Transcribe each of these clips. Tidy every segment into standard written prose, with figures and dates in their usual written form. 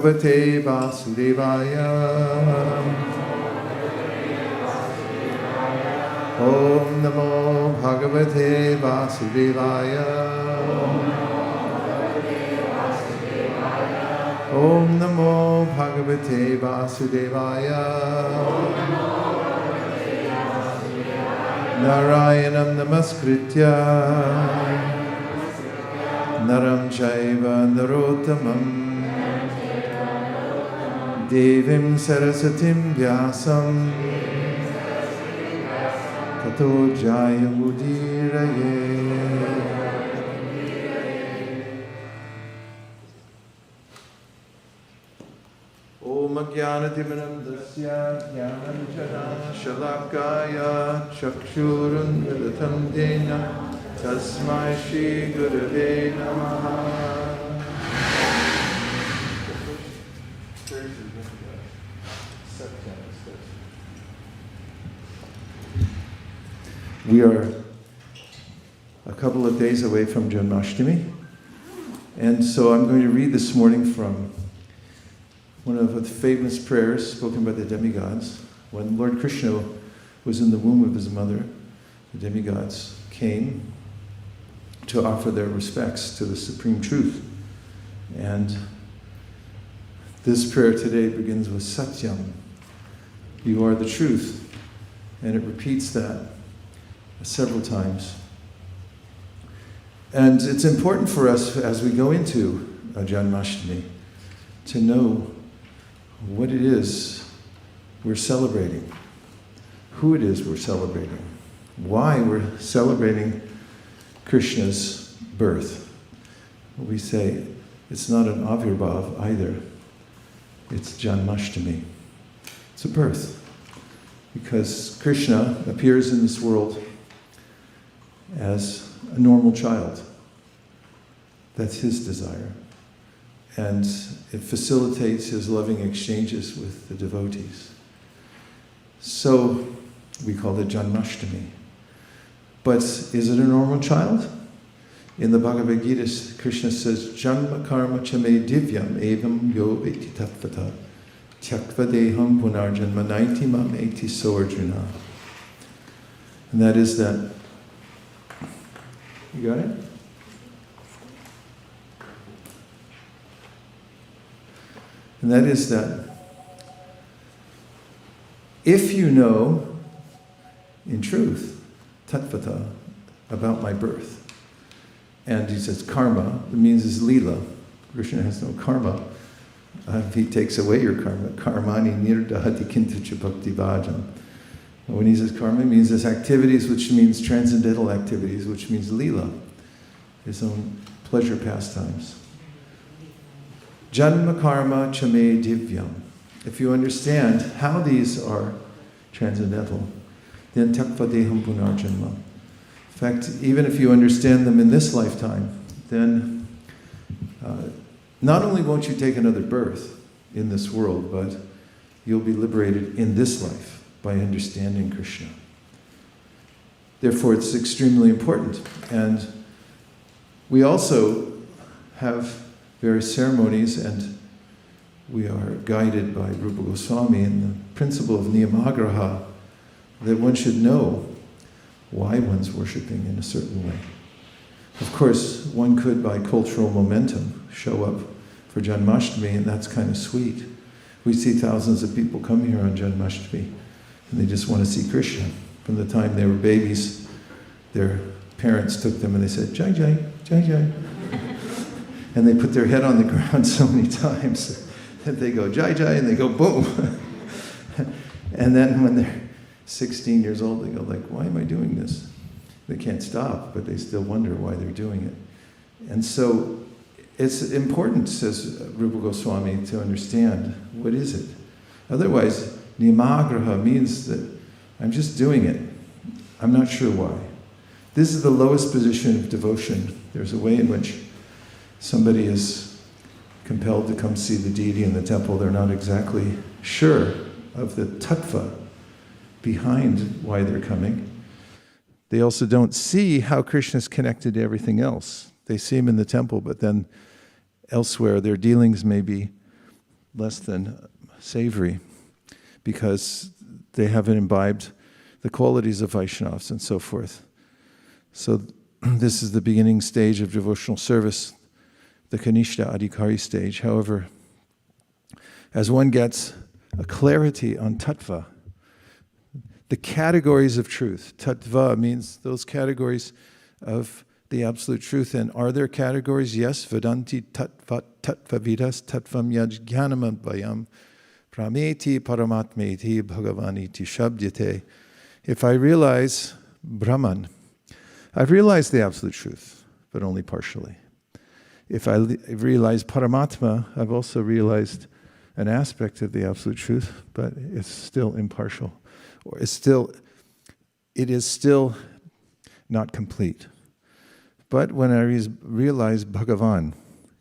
Bhagavate Vasudevaya. Om Namo Bhagavate Vasudevaya. Om Namo Bhagavate Vasudevaya. Narayanam Namaskritya Naram Chaiva Narottamam Devim Sarasatim Vyasam Tato Jaya Mudiraye. Om Jnanatimanam Dasya Jnananjana Shalakaya Chakshurun Vidatam Dena Tasmai Shri Gurave Namaha. We are a couple of days away from Janmashtami, and so I'm going to read this morning from one of the famous prayers spoken by the demigods. When Lord Krishna was in the womb of his mother, the demigods came to offer their respects to the Supreme Truth. And this prayer today begins with Satyam. You are the truth. And it repeats that several times. And it's important for us as we go into Janmashtami to know what it is we're celebrating, who it is we're celebrating, why we're celebrating Krishna's birth. We say it's not an Avirbhav either, it's Janmashtami. It's a birth, because Krishna appears in this world as a normal child. That's his desire. And it facilitates his loving exchanges with the devotees. So we call it Janmashtami. But is it a normal child? In the Bhagavad-gita, Krishna says, Janma karma chame divyam evam yo eti tattvata tyakva deham punarjanma naiti mam eti so Arjuna. And that is that. You got it? And that is that if you know in truth, tattvata, about my birth, and he says karma, it means is lila. Krishna has no karma. He takes away your karma. Karmani nirdahati kintucha bhakti bhajam. When he says karma, it means this activities, which means transcendental activities, which means lila, his own pleasure pastimes. Janma karma chame divyam. If you understand how these are transcendental, then takva deham punarjanma. In fact, even if you understand them in this lifetime, then not only won't you take another birth in this world, but you'll be liberated in this life by understanding Krishna. Therefore, it's extremely important. And we also have various ceremonies, and we are guided by Rupa Goswami in the principle of niyamagraha, that one should know why one's worshipping in a certain way. Of course, one could, by cultural momentum, show up for Janmashtami, and that's kind of sweet. We see thousands of people come here on Janmashtami, and they just want to see Krishna. From the time they were babies, their parents took them and they said, Jai Jai, Jai Jai. And they put their head on the ground so many times that they go Jai Jai, and they go boom. And then when they're 16 years old, they go like, why am I doing this? They can't stop, but they still wonder why they're doing it. And so it's important, says Rupa Goswami, to understand what is it. Otherwise, niyamagraha means that I'm just doing it. I'm not sure why. This is the lowest position of devotion. There's a way in which somebody is compelled to come see the deity in the temple. They're not exactly sure of the tattva behind why they're coming. They also don't see how Krishna is connected to everything else. They see him in the temple, but then elsewhere their dealings may be less than savory because they haven't imbibed the qualities of Vaishnavas and so forth. So this is the beginning stage of devotional service, the Kanishta Adhikari stage. However, as one gets a clarity on tattva, the categories of truth. Tattva means those categories of the absolute truth. And are there categories? Yes. Vedanti tattva tattvavidas tattvam yajnanam advayam prameti paramatmeti bhagavaniti shabdyate. If I realize Brahman, I've realized the absolute truth, but only partially. If I realize Paramatma, I've also realized an aspect of the absolute truth, but it's still impartial. Or it is still not complete. But when I realize Bhagavan,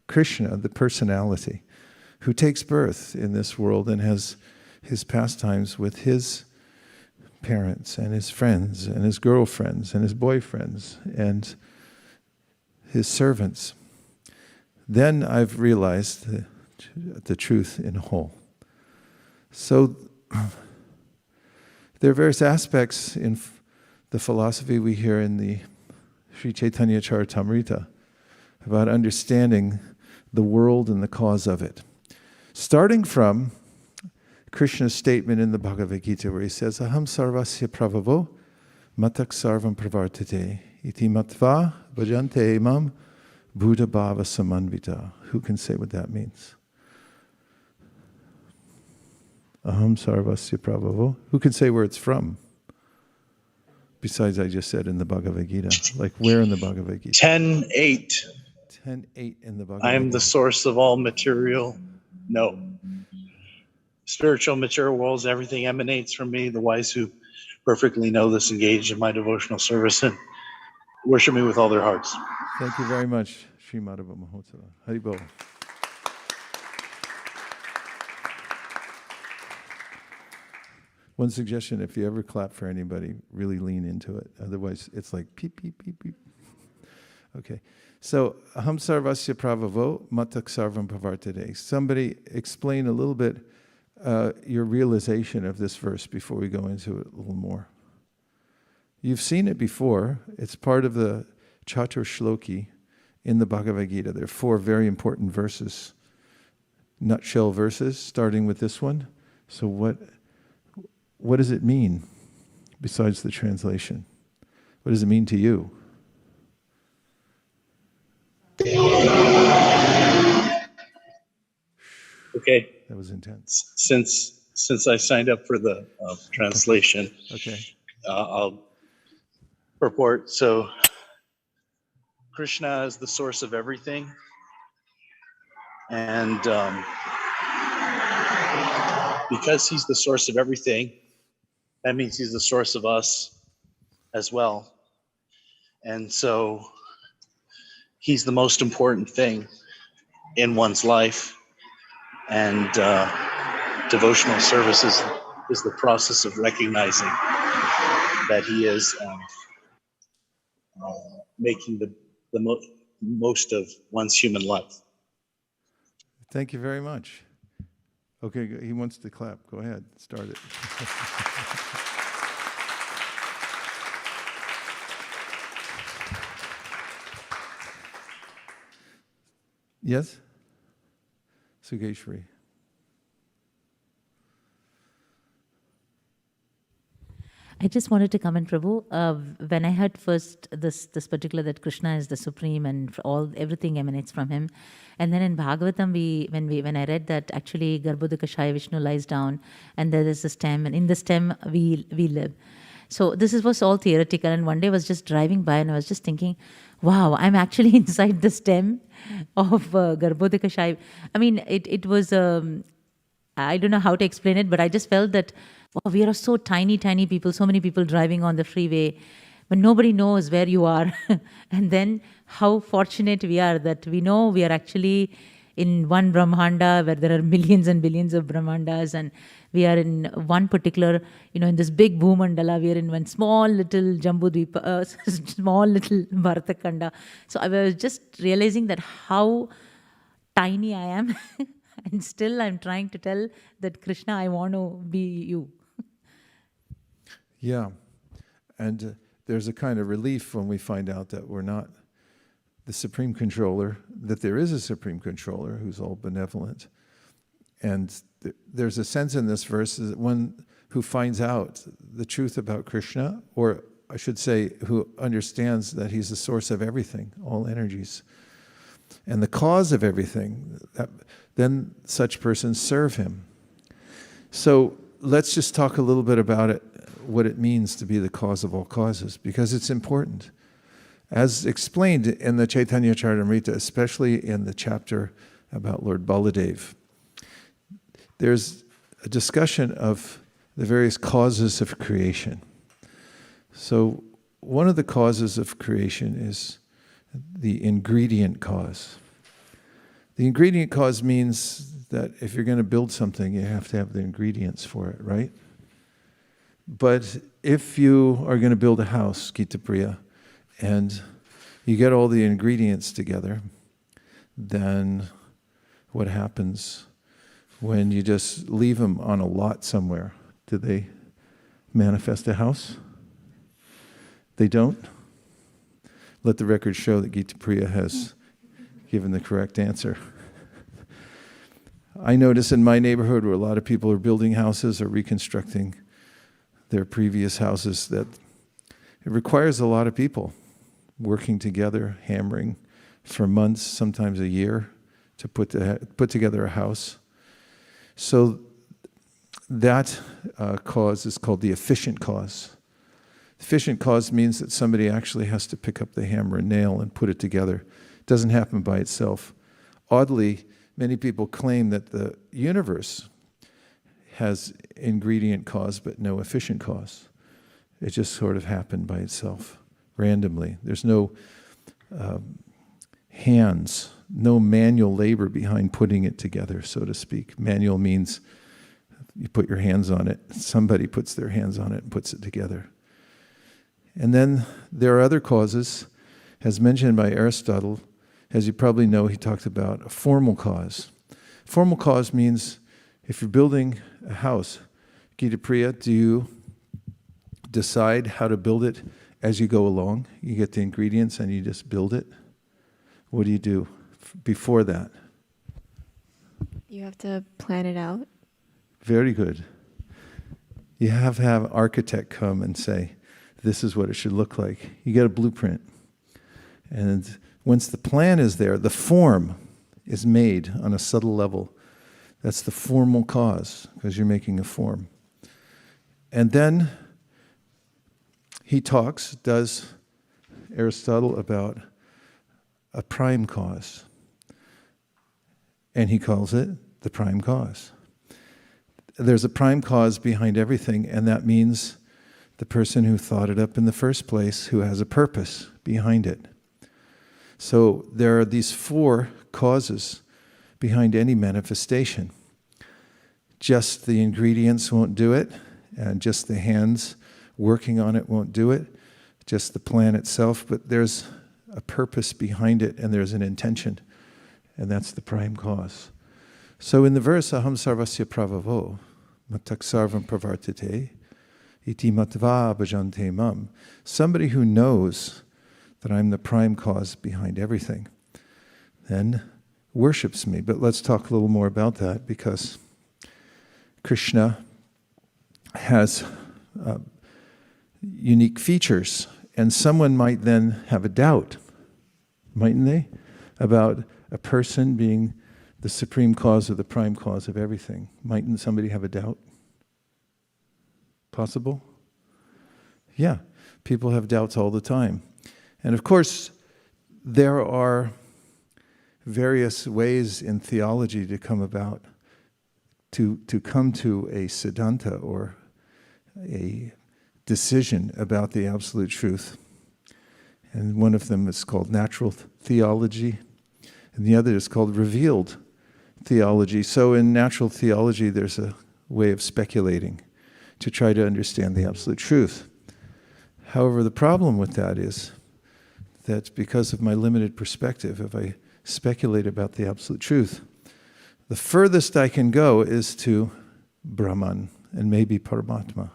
Krishna, the personality, who takes birth in this world and has his pastimes with his parents and his friends and his girlfriends and his boyfriends and his servants, then I've realized the truth in whole. So there are various aspects in the philosophy we hear in the Sri Chaitanya Charitamrita about understanding the world and the cause of it. Starting from Krishna's statement in the Bhagavad-gita where he says, Aham sarvasya pravavo matak sarvam pravartate iti matva bhajante imam buddha bhava samanvita. Who can say what that means? Aham sarvasya pravavo. Who can say where it's from? Besides I just said in the Bhagavad-gita. Like where in the Bhagavad-gita? 10:8. 10:8 in the Bhagavad-gita. I am the source of all material. No. Spiritual material worlds, everything emanates from me. The wise who perfectly know this engage in my devotional service and worship me with all their hearts. Thank you very much, Sri Madhava Mahotsava. Haribol. One suggestion, if you ever clap for anybody, really lean into it. Otherwise, it's like peep, peep, peep, peep. Okay. So, aham sarvasya pravavo matak sarvam pravartate. Somebody explain a little bit your realization of this verse before we go into it a little more. You've seen it before. It's part of the Chatur Shloki in the Bhagavad-gita. There are 4 very important verses, nutshell verses, starting with this one. So what does it mean besides the translation? What does it mean to you? Okay. That was intense. Since I signed up for the translation, okay. I'll purport. So, Krishna is the source of everything, and because he's the source of everything, that means he's the source of us as well. And so, he's the most important thing in one's life, and devotional service is the process of recognizing that he is making the most of one's human life. Thank you very much. Okay, he wants to clap. Go ahead, start it. Yes? Sugeshwari. I just wanted to comment, Prabhu. When I heard first this particular that Krishna is the supreme and everything emanates from him, and then in Bhagavatam when I read that actually Garbhodakashaya Vishnu lies down and there is a stem and in the stem we live. So this was all theoretical, and one day I was just driving by and I was just thinking, wow, I'm actually inside the stem of Garbhodakashaya. I mean, it was. I don't know how to explain it, but I just felt that, wow, we are so tiny people, so many people driving on the freeway, but nobody knows where you are. And then how fortunate we are that we know we are actually in one Brahmanda where there are millions and billions of Brahmandas, and we are in one particular, in this big Bhumandala, we are in one small little Jambudvipa, small little Bharatakanda. So I was just realizing that how tiny I am. And still I'm trying to tell that Krishna, I want to be you. Yeah. And there's a kind of relief when we find out that we're not the supreme controller, that there is a supreme controller who's all benevolent. And there's a sense in this verse that one who finds out the truth about Krishna, or I should say, who understands that he's the source of everything, all energies, and the cause of everything, then such persons serve him. So let's just talk a little bit about it, what it means to be the cause of all causes, because it's important. As explained in the Chaitanya Charitamrita, especially in the chapter about Lord Baladev, there's a discussion of the various causes of creation. So one of the causes of creation is the ingredient cause. The ingredient cause means that if you're going to build something, you have to have the ingredients for it, right? But if you are going to build a house, Gita Priya, and you get all the ingredients together, then what happens when you just leave them on a lot somewhere? Do they manifest a house? They don't? Let the record show that Gita Priya has given the correct answer. I notice in my neighborhood where a lot of people are building houses or reconstructing their previous houses that it requires a lot of people working together, hammering for months, sometimes a year, to put together a house. So that cause is called the efficient cause. Efficient cause means that somebody actually has to pick up the hammer and nail and put it together. It doesn't happen by itself. Oddly, many people claim that the universe has ingredient cause but no efficient cause. It just sort of happened by itself, randomly. There's no hands, no manual labor behind putting it together, so to speak. Manual means you put your hands on it. Somebody puts their hands on it and puts it together. And then there are other causes, as mentioned by Aristotle. As you probably know, he talked about a formal cause. Formal cause means if you're building a house, Gita Priya, do you decide how to build it as you go along? You get the ingredients and you just build it? What do you do before that? You have to plan it out. Very good. You have to have an architect come and say, this is what it should look like. You get a blueprint. And once the plan is there, the form is made on a subtle level. That's the formal cause, because you're making a form. And then he does Aristotle, about a prime cause. And he calls it the prime cause. There's a prime cause behind everything, and that means the person who thought it up in the first place, who has a purpose behind it. So there are these 4 causes behind any manifestation. Just the ingredients won't do it, and just the hands working on it won't do it, just the plan itself, but there's a purpose behind it, and there's an intention, and that's the prime cause. So in the verse, aham sarvasya pravavo, matak sarvam pravartate, iti matva bhajante mam, somebody who knows that I'm the prime cause behind everything, then worships me. But let's talk a little more about that, because Krishna has unique features, and someone might then have a doubt, mightn't they, about a person being the supreme cause or the prime cause of everything. Mightn't somebody have a doubt? Possible? Yeah, people have doubts all the time. And of course, there are various ways in theology to come about, to come to a siddhanta, or a decision about the absolute truth. And one of them is called natural theology, and the other is called revealed theology. So in natural theology, there's a way of speculating to try to understand the absolute truth. However, the problem with that is that because of my limited perspective, if I speculate about the absolute truth, The furthest I can go is to Brahman and maybe Paramatma.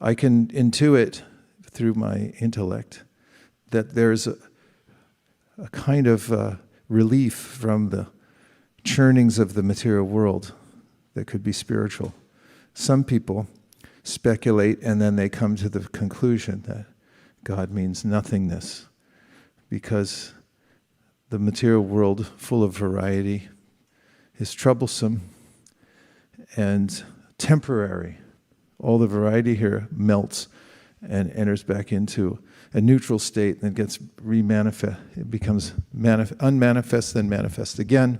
I can intuit through my intellect that there's a kind of relief from the churnings of the material world that could be spiritual. Some people speculate and then they come to the conclusion that God means nothingness because the material world, full of variety, is troublesome and temporary. All the variety here melts and enters back into a neutral state and then gets remanifest. It becomes unmanifest, then manifest again.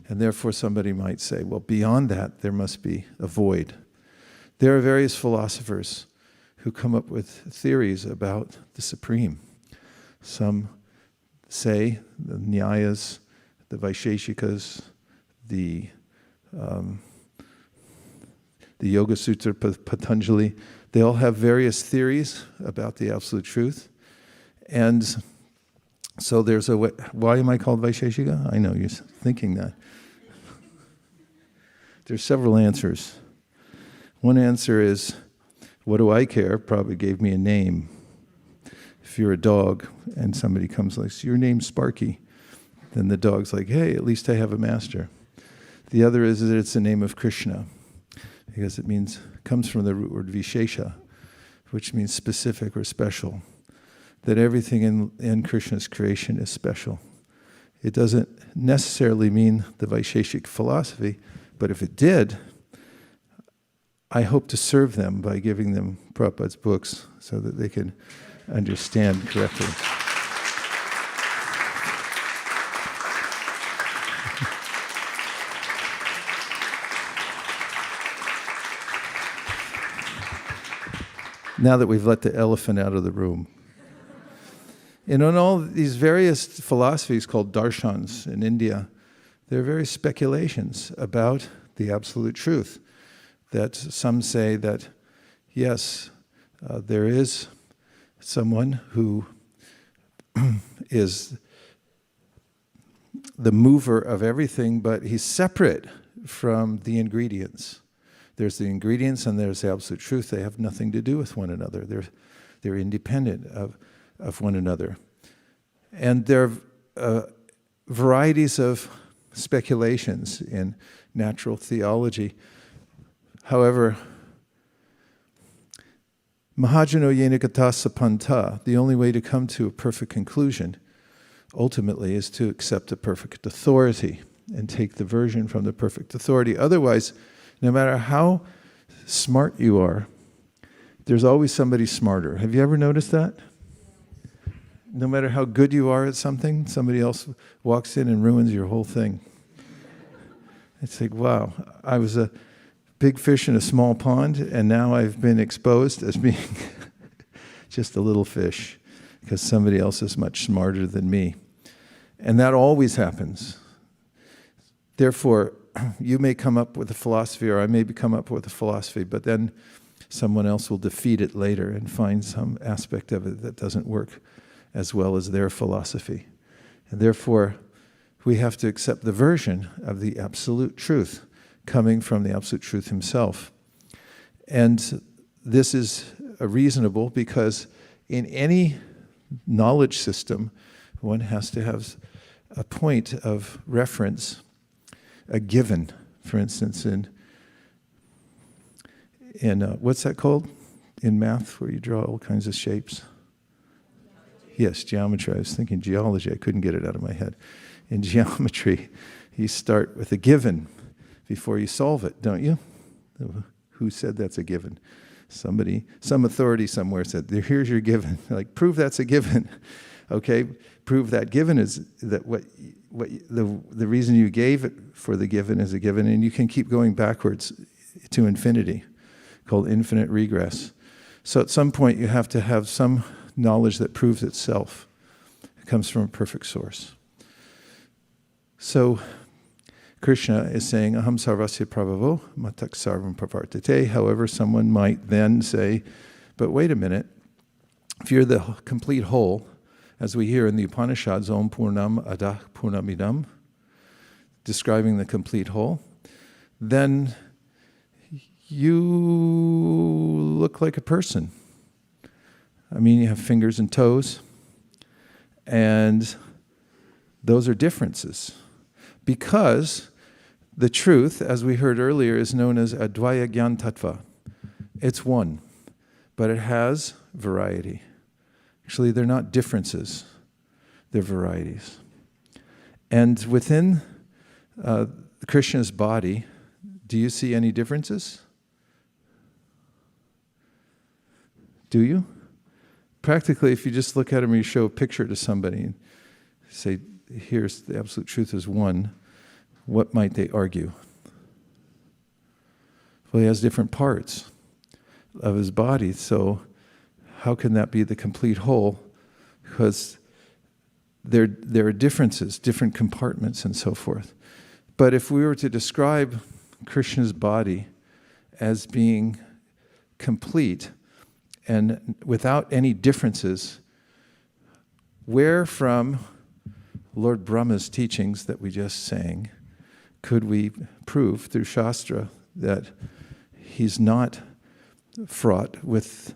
And therefore somebody might say, well, beyond that, there must be a void. There are various philosophers who come up with theories about the Supreme. Some say, the Nyayas, the Vaisesikas, the Yoga Sutra, Patanjali, they all have various theories about the absolute truth. And so there's a way. Why am I called Vaisesika? I know you're thinking that. There's several answers. One answer is, what do I care? Probably gave me a name. If you're a dog and somebody comes like, your name's Sparky, then the dog's like, hey, at least I have a master. The other is that it's the name of Krishna, because it comes from the root word Vishesha, which means specific or special. That everything in Krishna's creation is special. It doesn't necessarily mean the Vaisheshik philosophy, but if it did, I hope to serve them by giving them Prabhupada's books so that they can understand correctly. Now that we've let the elephant out of the room. And on all these various philosophies called darshans in India, there are various speculations about the absolute truth. That some say that, yes, there is someone who is the mover of everything, but he's separate from the ingredients. There's the ingredients and there's the absolute truth. They have nothing to do with one another. They're independent of one another. And there are varieties of speculations in natural theology. However, Mahajano Yenakata Sapanta, the only way to come to a perfect conclusion, ultimately, is to accept a perfect authority and take the version from the perfect authority. Otherwise, no matter how smart you are, there's always somebody smarter. Have you ever noticed that? No matter how good you are at something, somebody else walks in and ruins your whole thing. It's like, wow, I was a big fish in a small pond, and now I've been exposed as being just a little fish because somebody else is much smarter than me. And that always happens. Therefore, you may come up with a philosophy, or I may come up with a philosophy, but then someone else will defeat it later and find some aspect of it that doesn't work as well as their philosophy. And therefore, we have to accept the version of the absolute truth coming from the absolute truth himself. And this is reasonable because in any knowledge system, one has to have a point of reference, a given. For instance, in what's that called in math, where you draw all kinds of shapes? Yes, geometry. I was thinking geology. I couldn't get it out of my head. In geometry, you start with a given before you solve it, don't you? Who said that's a given? Somebody, some authority somewhere said, here's your given. Like, prove that's a given. Okay, prove that given is that the reason you gave it for the given is a given, and you can keep going backwards to infinity, called infinite regress. So at some point you have to have some knowledge that proves itself. It comes from a perfect source. So Krishna is saying, Aham sarvasya prabhavo matak sarvam pravartate. However, someone might then say, but wait a minute, if you're the complete whole, as we hear in the Upanishads, Om Purnam Adah Purnamidam, describing the complete whole, then you look like a person. I mean, you have fingers and toes, and those are differences. Because the truth, as we heard earlier, is known as Advaya Gyan Tattva. It's one, but it has variety. Actually, they're not differences, they're varieties. And within Krishna's body, do you see any differences? Do you? Practically, if you just look at him or you show a picture to somebody and say, here's the absolute truth is one, what might they argue? Well, he has different parts of his body, so how can that be the complete whole? Because there are differences, different compartments and so forth. But if we were to describe Krishna's body as being complete and without any differences, where from Lord Brahma's teachings that we just sang could we prove through Shastra that he's not fraught with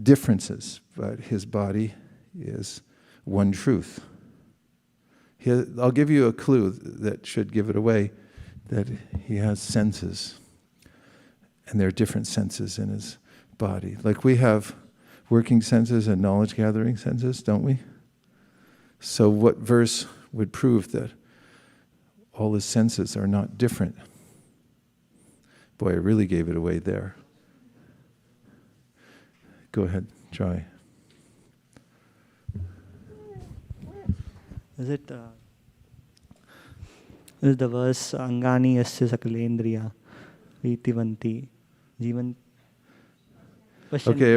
differences, but his body is one truth? I'll give you a clue that should give it away, that he has senses, and there are different senses in his body. Like we have working senses and knowledge-gathering senses, don't we? So what verse would prove that all his senses are not different? Boy, I really gave it away there. Go ahead, try. Is it the verse Angani yasya sakalendriya Vitivanti Jivan? Okay,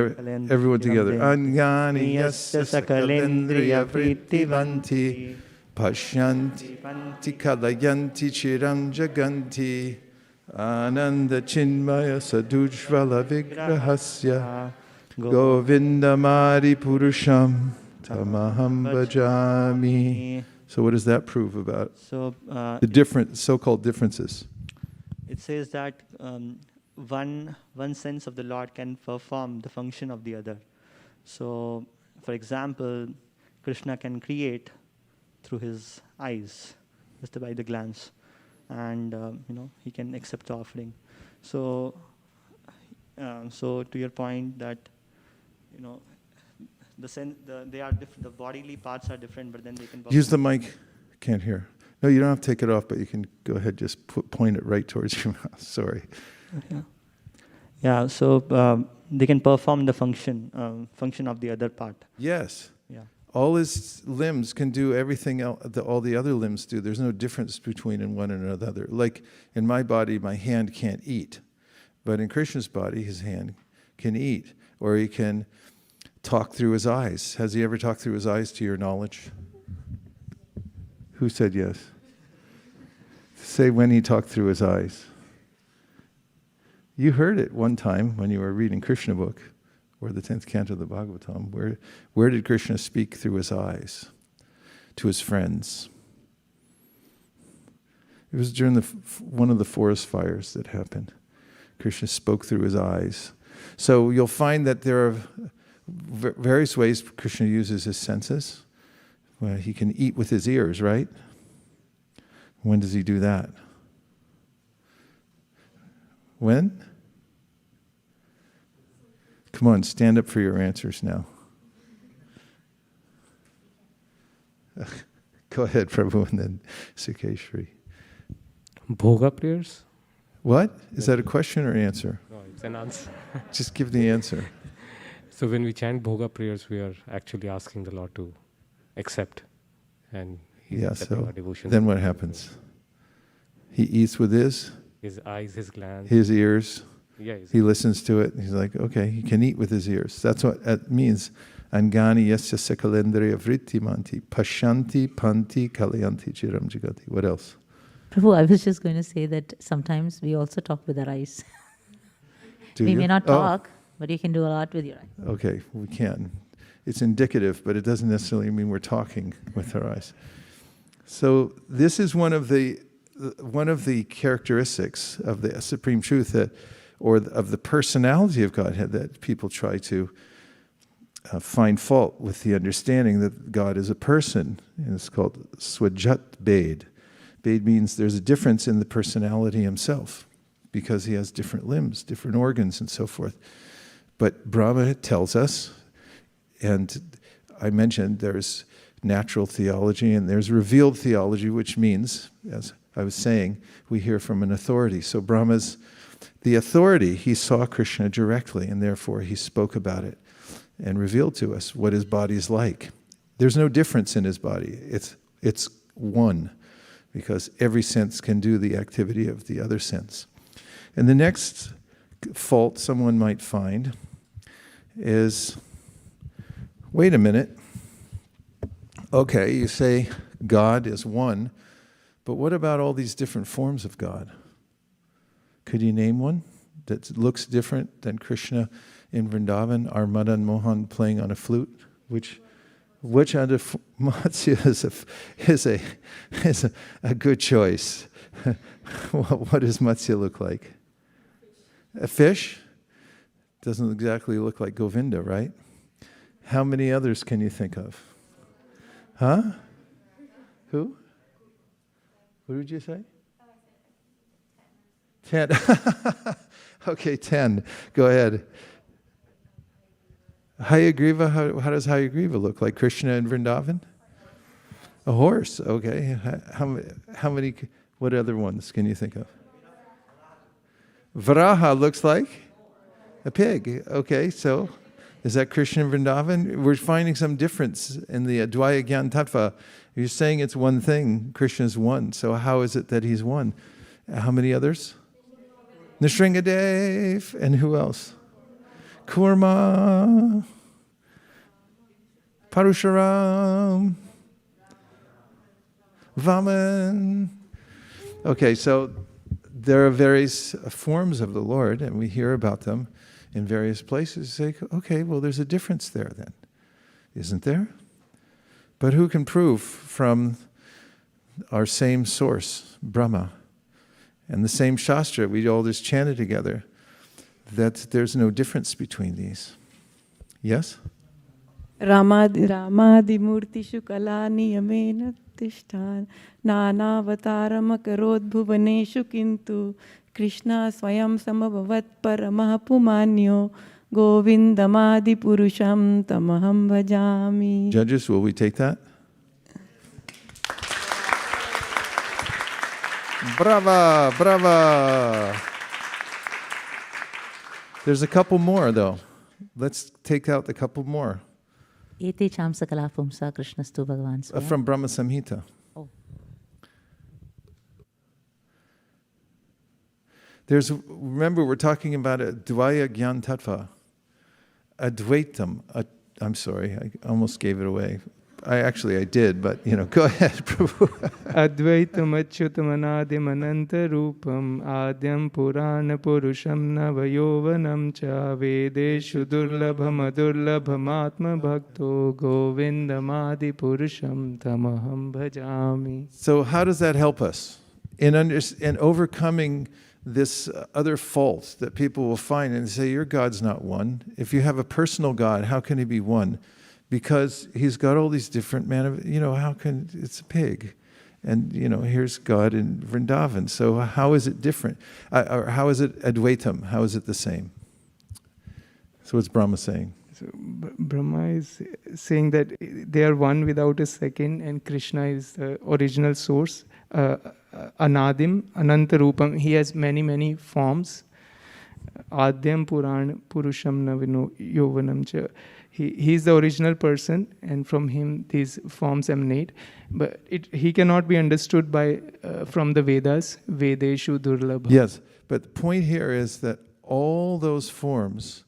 everyone together. Angani yasya sakalendriya Vitivanti Pashyanti Kalayanti Chiram Jaganti Ananda Chinmaya Sadujvala Vigrahasya Govindamari Purusham Tamaham Bhajami. So what does that prove about the different so-called differences? It says that one sense of the Lord can perform the function of the other. So, for example, Krishna can create through his eyes, just by the glance, and he can accept the offering. So to your point that they are different. The bodily parts are different, but then they can use the mic. Can't hear. No, you don't have to take it off, but you can go ahead. Just point it right towards your mouth. Sorry. Yeah. So they can perform the function of the other part. Yes. Yeah. All his limbs can do everything all the other limbs do. There's no difference between one and another. Like in my body, my hand can't eat, but in Krishna's body, his hand can eat, or he can talk through his eyes. Has he ever talked through his eyes to your knowledge? Who said yes? Say when he talked through his eyes. You heard it one time when you were reading Krishna book, or the 10th canto of the Bhagavatam. Where did Krishna speak through his eyes to his friends? It was during one of the forest fires that happened. Krishna spoke through his eyes. So you'll find that there are various ways Krishna uses his senses. Well, he can eat with his ears, right? When does he do that? When? Come on, stand up for your answers now. Go ahead, Prabhu, and then Sukeshri. Bhoga prayers? What? Is that a question or an answer? No, it's an answer. Just give the answer. So when we chant Bhoga prayers, we are actually asking the Lord to accept. And He's accepting our devotion. Then what happens? He eats with his eyes, his glands. His ears. Yeah, he listens to it. He's like, okay, he can eat with his ears. That's what it means. Angani yasya sakalendriya vrittimanti pashanti panti kalayanti chiram jagati. What else? Prabhu, I was just going to say that sometimes we also talk with our eyes. We may not talk, but you can do a lot with your eyes. Okay, we can. It's indicative, but it doesn't necessarily mean we're talking with our eyes. So this is one of the characteristics of the supreme truth or of the personality of Godhead that people try to find fault with the understanding that God is a person. And it's called Swajat Bhed. Bhed means there's a difference in the personality himself because he has different limbs, different organs, and so forth. But Brahma tells us, and I mentioned there's natural theology and there's revealed theology, which means, as I was saying, we hear from an authority. So Brahma's the authority. He saw Krishna directly, and therefore he spoke about it and revealed to us what his body is like. There's no difference in his body. It's one, because every sense can do the activity of the other sense. And the next fault someone might find is, wait a minute, okay, you say God is one, but what about all these different forms of God? Could you name one that looks different than Krishna in Vrindavan, or Madan Mohan playing on a flute? Which under Matsya is a good choice? What does Matsya look like? A fish? Doesn't exactly look like Govinda, right? How many others can you think of? Huh? Who? What did you say? 10. Okay, 10. Go ahead. Hayagriva, how does Hayagriva look like? Krishna in Vrindavan? A horse, okay. How many, what other ones can you think of? Varaha looks like a pig. Okay, so is that Krishna in Vrindavan? We're finding some difference in the Advaya Gyan Tattva. You're saying it's one thing, Krishna's one. So how is it that he's one? How many others? Nrsingadev. And who else? Kurma. Parusharam. Vaman. Okay, so there are various forms of the Lord, and we hear about them in various places. Say, okay, well, there's a difference there then, isn't there? But who can prove from our same source, Brahma, and the same Shastra, we all just chanted together, that there's no difference between these? Yes? Ramadi murtishu kala niyamena tishtan nanavataram akarod bhuvaneshu kintu Krishna swayam samabhavat paramah pumanyo govindamadi purusham tamaham bhajami. Judges, will we take that? Brava, brava. There's a couple more, though. Let's take out the couple more. Ete cham sakala pumsa Krishnastu Bhagavan Swayam. From Brahma Samhita. Oh. Remember, we're talking about Advaya Gyan Tattva. Advaitam. I'm sorry, I almost gave it away. I did, but go ahead, Prabhu. Advaitam achyutam anadim ananta rupam adyam purana purusham navayovanam cha vedeshu durlabham adurlabham atma bhakto govindam adi purusham tamaham bhajami. So how does that help us in overcoming this other fault that people will find and say, your God's not one? If you have a personal God, how can he be one? Because he's got all these different how can, it's a pig. And, here's God in Vrindavan. So how is it different? Or how is it Advaitam? How is it the same? So what's Brahma saying? So Brahma is saying that they are one without a second, and Krishna is the original source. Anadim, Ananta Rupam, he has many, many forms. Adyam Puran Purusham Navino Yovanam Cha. He is the original person, and from him these forms emanate. But he cannot be understood from the Vedas. Vedeshu Durlabha. Yes, but the point here is that all those forms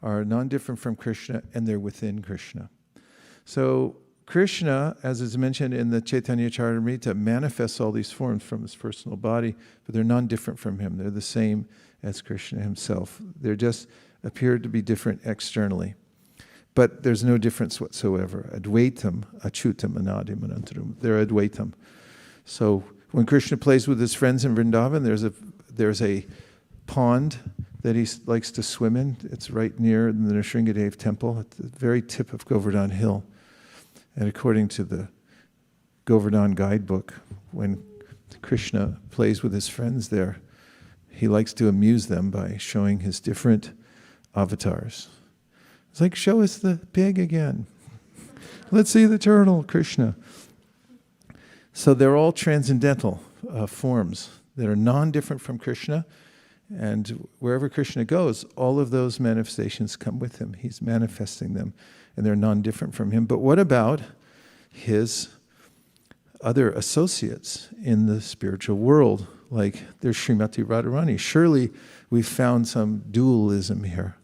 are non-different from Krishna, and they're within Krishna. So Krishna, as is mentioned in the Chaitanya Charitamrita, manifests all these forms from his personal body, but they're non-different from him. They're the same as Krishna himself. They just appear to be different externally. But there's no difference whatsoever. Advaitam, Achyutam, Anadim, Anantaram. They're Advaitam. So when Krishna plays with his friends in Vrindavan, there's a pond that he likes to swim in. It's right near the Nrsingadev temple at the very tip of Govardhan Hill. And according to the Govardhan guidebook, when Krishna plays with his friends there, he likes to amuse them by showing his different avatars. It's like, show us the pig again. Let's see the turtle, Krishna. So they're all transcendental forms that are non-different from Krishna. And wherever Krishna goes, all of those manifestations come with him. He's manifesting them, and they're non-different from him. But what about his other associates in the spiritual world? Like there's Srimati Radharani. Surely we've found some dualism here,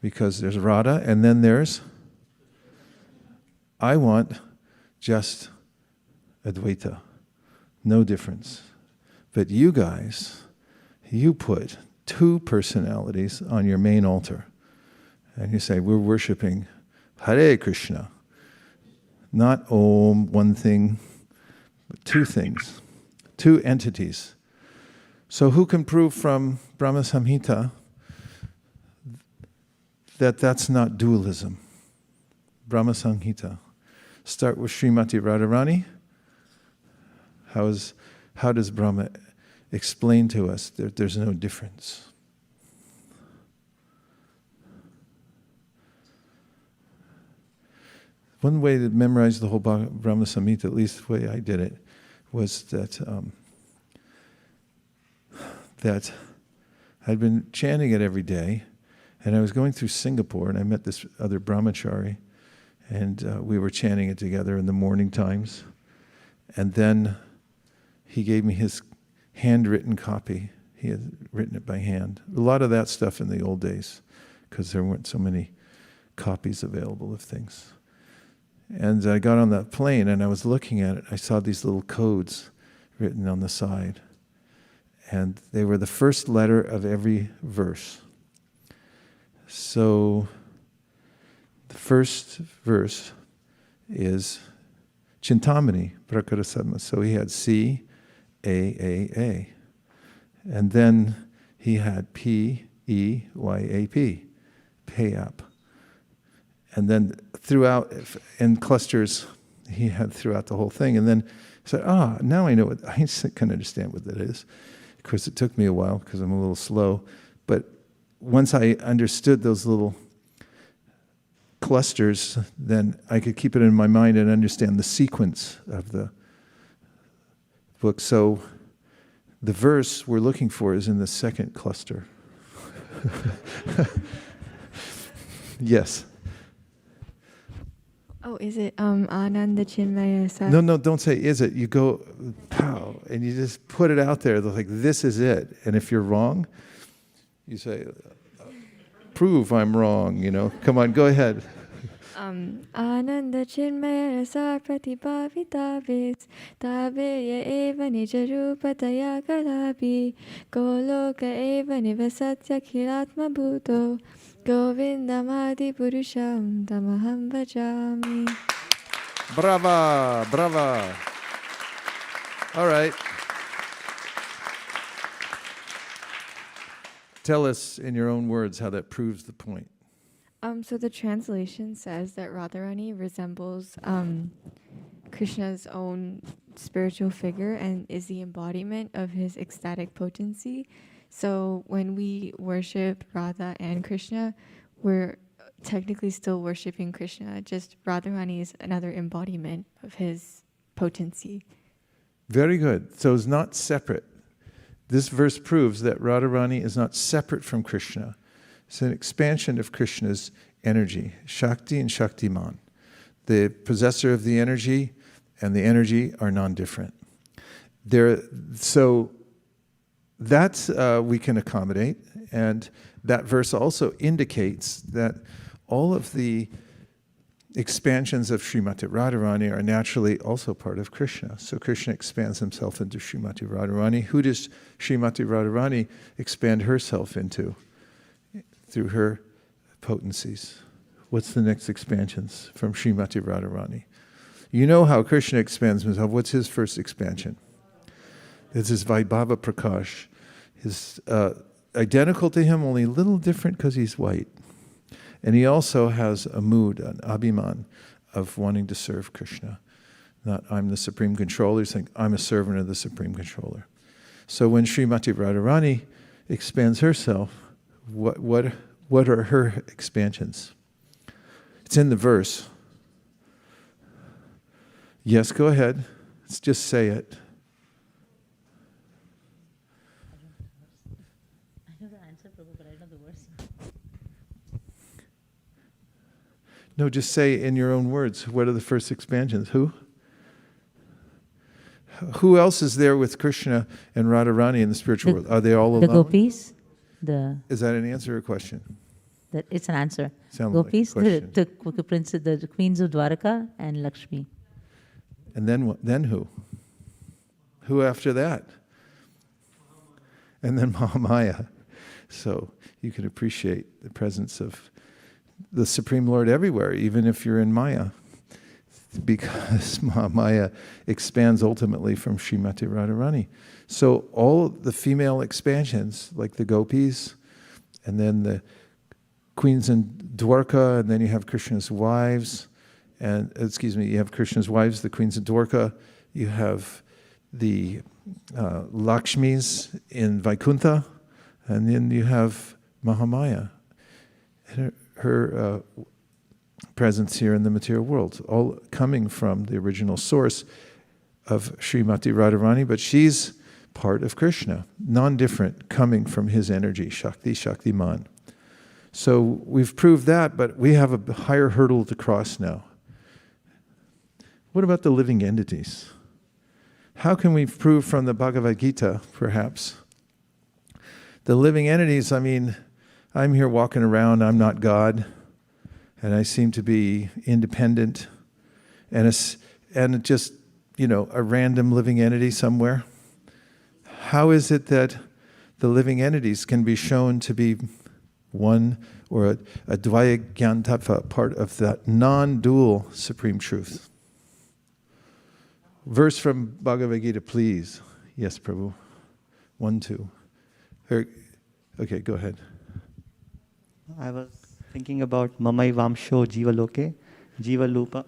because there's Radha, and then there's, I want just Advaita, no difference. But you guys, you put two personalities on your main altar, and you say, we're worshiping Hare Krishna, not Om, one thing, but two things, two entities. So who can prove from Brahma Samhita that that's not dualism? Brahma Samhita. Start with Srimati Radharani. How does Brahma explain to us that there's no difference? One way to memorize the whole Brahma Samhita, at least the way I did it, was that that I'd been chanting it every day, and I was going through Singapore, and I met this other brahmachari, and we were chanting it together in the morning times. And then he gave me his handwritten copy. He had written it by hand. A lot of that stuff in the old days, because there weren't so many copies available of things. And I got on the plane, and I was looking at it. I saw these little codes written on the side. And they were the first letter of every verse. So the first verse is Chintamani Prakarasadma. So he had C, A. And then he had P, E, Y, A, P, Payap. And then throughout, in clusters, he had throughout the whole thing. And then he said, now I know what, I can understand what that is. Of course, it took me a while because I'm a little slow. But once I understood those little clusters, then I could keep it in my mind and understand the sequence of the book. So the verse we're looking for is in the second cluster. Yes. Oh, is it Ananda Chinmaya Sat? No, don't say is it. You go, pow, and you just put it out there. They're like, this is it. And if you're wrong, you say, prove I'm wrong, Come on, go ahead. Ananda Chinmaya Rasa Pratibhavitavis Tavirya Eva Nijarupataya Kalapi Goloka Eva Nivasatya Khilatma Bhuto Govindamadi Purusham Tamaham Bhajami. Brava. All right. Tell us in your own words how that proves the point. So the translation says that Radharani resembles Krishna's own spiritual figure and is the embodiment of his ecstatic potency. So when we worship Radha and Krishna, we're technically still worshiping Krishna. Just Radharani is another embodiment of his potency. Very good. So it's not separate. This verse proves that Radharani is not separate from Krishna. It's an expansion of Krishna's energy, Shakti and Shaktiman. The possessor of the energy and the energy are non-different. So that we can accommodate, and that verse also indicates that all of the expansions of Srimati Radharani are naturally also part of Krishna. So Krishna expands himself into Srimati Radharani. Who does Srimati Radharani expand herself into? Through her potencies. What's the next expansions from Srimati Radharani? You know how Krishna expands himself. What's his first expansion? It's his Vaibhava Prakash. His identical to him, only a little different because he's white. And he also has a mood, an abhiman, of wanting to serve Krishna. Not I'm the Supreme Controller, he's saying I'm a servant of the Supreme Controller. So when Srimati Radharani expands herself, what are her expansions? It's in the verse. Yes, go ahead. Let's just say it. I know the answer, Prabhu, but I don't know the verse. No, just say in your own words. What are the first expansions? Who? Who else is there with Krishna and Radharani in the spiritual world? Are they all alone? The gopis. Is that an answer or a question? It's an answer. Sounds like a Gopis, question. the queens of Dwaraka, and Lakshmi. And then who? Who after that? And then Mahamaya. So you can appreciate the presence of the Supreme Lord everywhere, even if you're in Maya. Because Mahamaya expands ultimately from Srimati Radharani. So all the female expansions, like the gopis, and then the queens in Dwarka, and then you have Krishna's wives, you have Krishna's wives, the queens of Dwarka, you have the Lakshmis in Vaikuntha, and then you have Mahamaya, her presence here in the material world, all coming from the original source of Srimati Radharani, but she's part of Krishna, non-different, coming from his energy, Shakti, Shaktiman. So we've proved that, but we have a higher hurdle to cross now. What about the living entities? How can we prove from the Bhagavad-gita, perhaps? The living entities, I mean, I'm here walking around, I'm not God, and I seem to be independent, and just, a random living entity somewhere. How is it that the living entities can be shown to be one or a Dvaya Gyan Tattva, part of that non-dual supreme truth? Verse from Bhagavad-gita, please. Yes, Prabhu. 1, 2. Okay, go ahead. I was thinking about Mamai Vamsho Jiva Loke, Jiva Lupa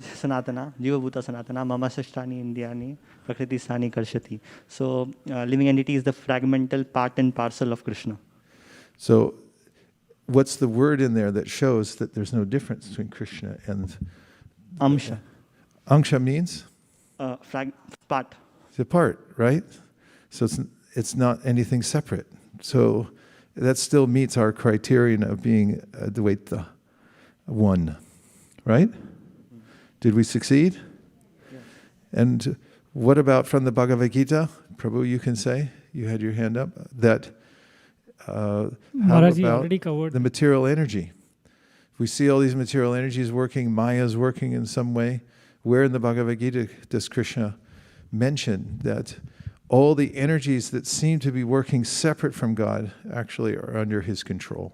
Sanatana, Jiva Bhuta Sanatana, Mama Sashtani Indiani, Prakriti Sani Karshati. So, living entity is the fragmental part and parcel of Krishna. So, what's the word in there that shows that there's no difference between Krishna and Amsha? Amsha means? Part. It's a part, right? So it's not anything separate. So that still meets our criterion of being Advaita, one, right? Did we succeed? Yes. And what about from the Bhagavad-gita? Prabhu, you can say, you had your hand up, that how Maharaji about already covered the material energy? If we see all these material energies working, Maya is working in some way, where in the Bhagavad-gita does Krishna mention that all the energies that seem to be working separate from God actually are under his control?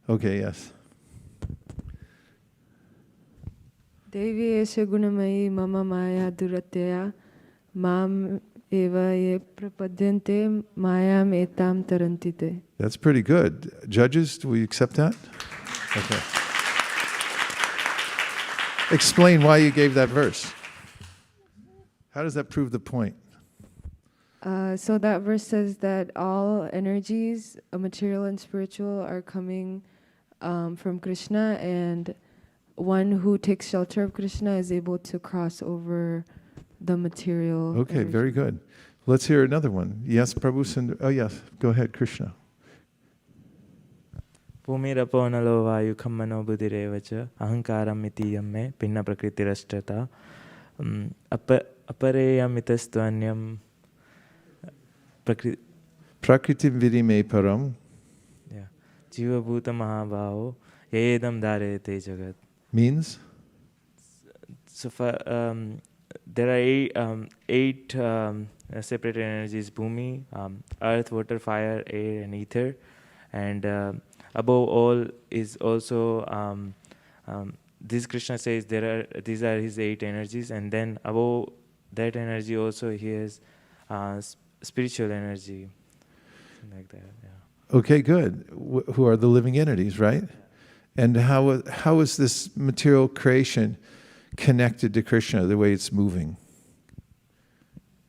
Okay, yes. Devi esha gunamayi mama maya duratya mam eva ye prapadyante mayam etam tarantite. That's pretty good. Judges, do we accept that? Okay. Explain why you gave that verse. How does that prove the point? So that verse says that all energies, material and spiritual, are coming from Krishna, and one who takes shelter of Krishna is able to cross over the material. Okay, energy. very good. Let's hear another one. Yes, Prabhu Sundar. Oh, yes. Go ahead, Krishna. Pumirapona vayu kammano buddhirevacha ahankaram itiyam me pinna prakritirashtata apareyam itastvanyam Prakritim vidime param. Yeah. Jiva bhuta mahabhavo yedam dharete jagat. Means? So there are eight separate energies: Bhumi, earth, water, fire, air, and ether. And above all is also this Krishna says these are his 8 energies, and then above that energy also he has spiritual energy, like that. Yeah. Okay, good. Who are the living entities, right? And how is this material creation connected to Krishna, the way it's moving?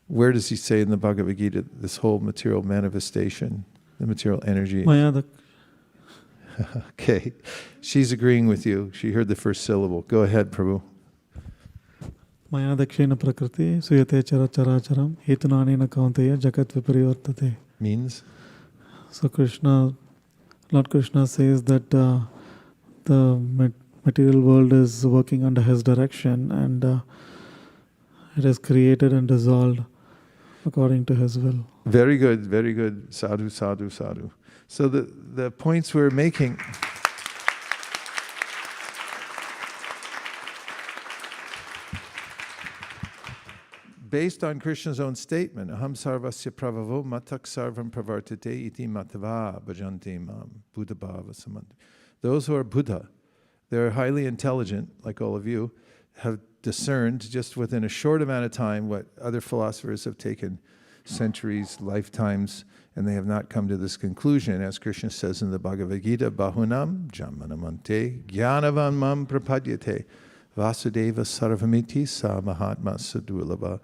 Where does he say in the Bhagavad-gita, this whole material manifestation, the material energy? Okay, she's agreeing with you. She heard the first syllable. Go ahead, Prabhu. Maya dakshena prakriti suyate characharam hetunanena kaunteya jagat viparivartate. Means? So Lord Krishna says that the material world is working under his direction, and it is created and dissolved according to his will. Very good, very good. Sadhu, sadhu, sadhu. So the points we're making... based on Krishna's own statement, aham sarvasya pravavo matak sarvam pravartate iti matava bhajanti mam buddha bhava samant. Those who are Buddha, they're highly intelligent, like all of you, have discerned just within a short amount of time what other philosophers have taken centuries, lifetimes, and they have not come to this conclusion. As Krishna says in the Bhagavad-gita, bahunam jamanamante jnanavan mam prapadyate vasudeva sarvamiti sa mahatma sadulava.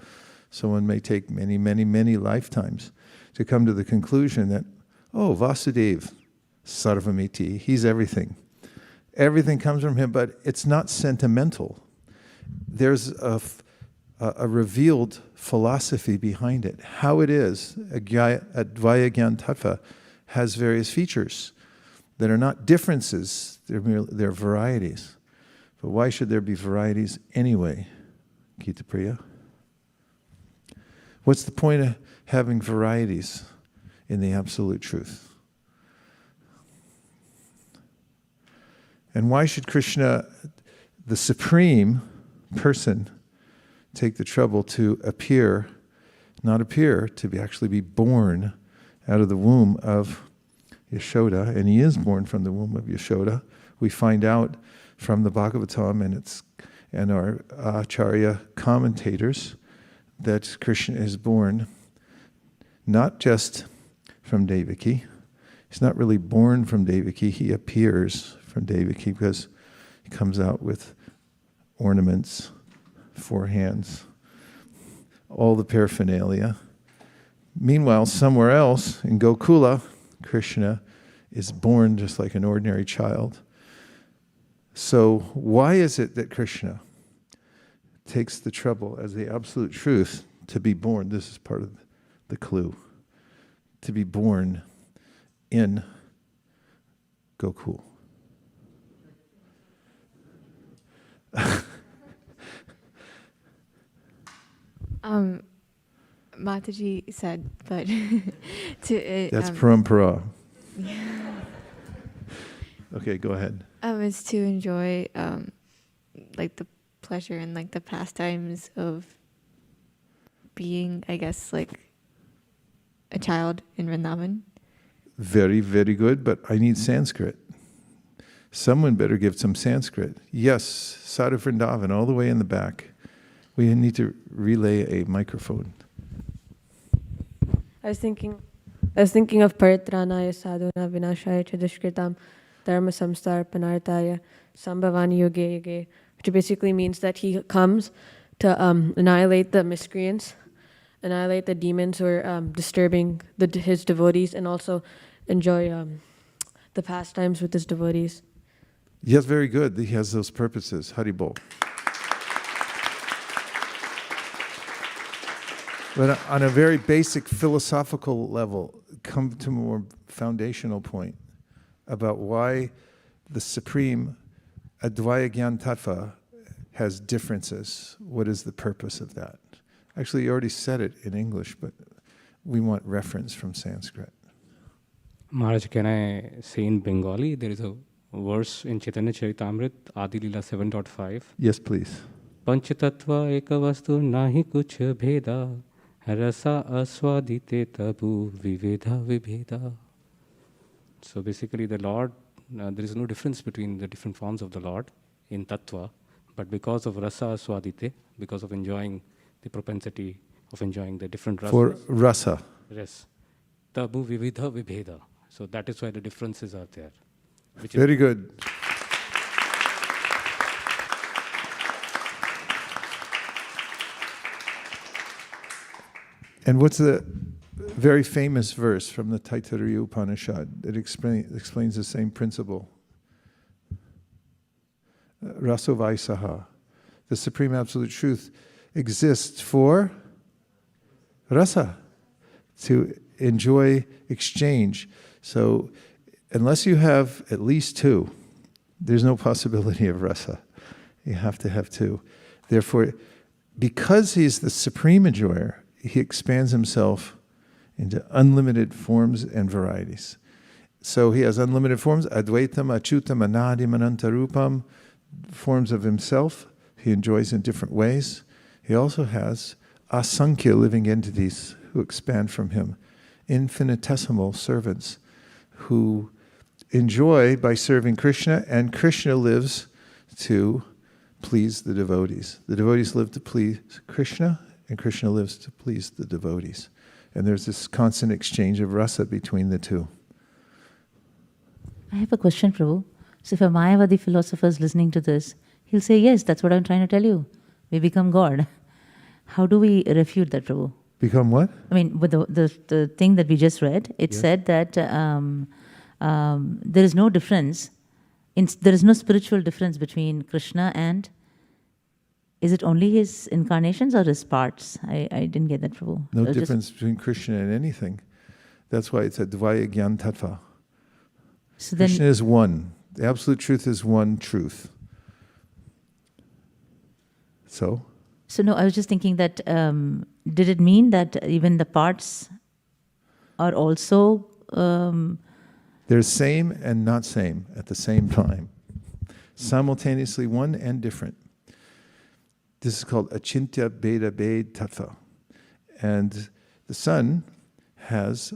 Someone may take many, many, many lifetimes to come to the conclusion that, oh, Vasudeva sarvamiti, he's everything. Everything comes from him, but it's not sentimental. There's a revealed philosophy behind it. How it is, Advaya Gyan Tattva has various features that are not differences, they're varieties. But why should there be varieties anyway, Gita Priya? What's the point of having varieties in the absolute truth? And why should Krishna, the supreme person, take the trouble to actually be born out of the womb of Yashoda? And he is born from the womb of Yashoda. We find out from the Bhagavatam and our Acharya commentators that Krishna is born not just from Devaki. He's not really born from Devaki. He appears from Devaki because he comes out with ornaments, 4 hands, all the paraphernalia. Meanwhile, somewhere else in Gokula, Krishna is born just like an ordinary child. So why is it that Krishna takes the trouble as the absolute truth to be born? This is part of the clue. To be born in Gokul. Mataji said, but that's parampara. Okay, go ahead. Is to enjoy like the pleasure and like the pastimes of being, I guess, like a child in Vrindavan. Very, very good, but I need Sanskrit. Someone better give some Sanskrit. Yes, Sadhu Vrindavan, all the way in the back. We need to relay a microphone. I was thinking of Paritranaya Sadhuna Vinashaya Chadushkritam Dharma Samstar Panartaya Sambhavani Yoge Yoge, which basically means that he comes to annihilate the miscreants, annihilate the demons who are disturbing his devotees, and also enjoy the pastimes with his devotees. Yes, very good. He has those purposes. Haribol. But on a very basic philosophical level, come to a more foundational point about why the supreme Advaya Gyan Tattva has differences. What is the purpose of that? Actually, you already said it in English, but we want reference from Sanskrit. Maharaj, can I say in Bengali? There is a verse in Chaitanya Charitamrit, Adi Lila 7.5. Yes, please. Panchatattva ekavastu nahi kuch bheda rasa aswadite tabu viveda vibheda. So basically the Lord there is no difference between the different forms of the Lord in Tattva, but because of rasa swadite, because of enjoying the propensity of enjoying the different rasas. For rasa. Yes. Tabu vividha vibheda. So that is why the differences are there. Very good. And what's the very famous verse from the Taittiriya Upanishad that explains the same principle? Raso Vaisaha. The Supreme Absolute Truth exists for rasa, to enjoy exchange. So unless you have at least two, there's no possibility of rasa. You have to have two. Therefore, because he's the supreme enjoyer, he expands himself into unlimited forms and varieties. So he has unlimited forms, Advaitam, Achutam, Anadim, Anantarupam, forms of himself he enjoys in different ways. He also has asankhya living entities who expand from him, infinitesimal servants who enjoy by serving Krishna, and Krishna lives to please the devotees. The devotees live to please Krishna, and Krishna lives to please the devotees. And there's this constant exchange of rasa between the two. I have a question, Prabhu. So if a Mayavadi philosopher is listening to this, he'll say, yes, that's what I'm trying to tell you. We become God. How do we refute that, Prabhu? Become what? I mean, with the thing that we just read, it said that there is no difference, there is no spiritual difference between Krishna and, is it only his incarnations or his parts? I didn't get that, Prabhu. No difference between Krishna and anything. That's why it's a Dvaya Gyan Tattva. So Krishna is one. The Absolute Truth is one truth. So? So no, I was just thinking that, did it mean that even the parts are also... They're same and not same at the same time. Simultaneously one and different. This is called Achintya Beda Bed Tattva. And the sun has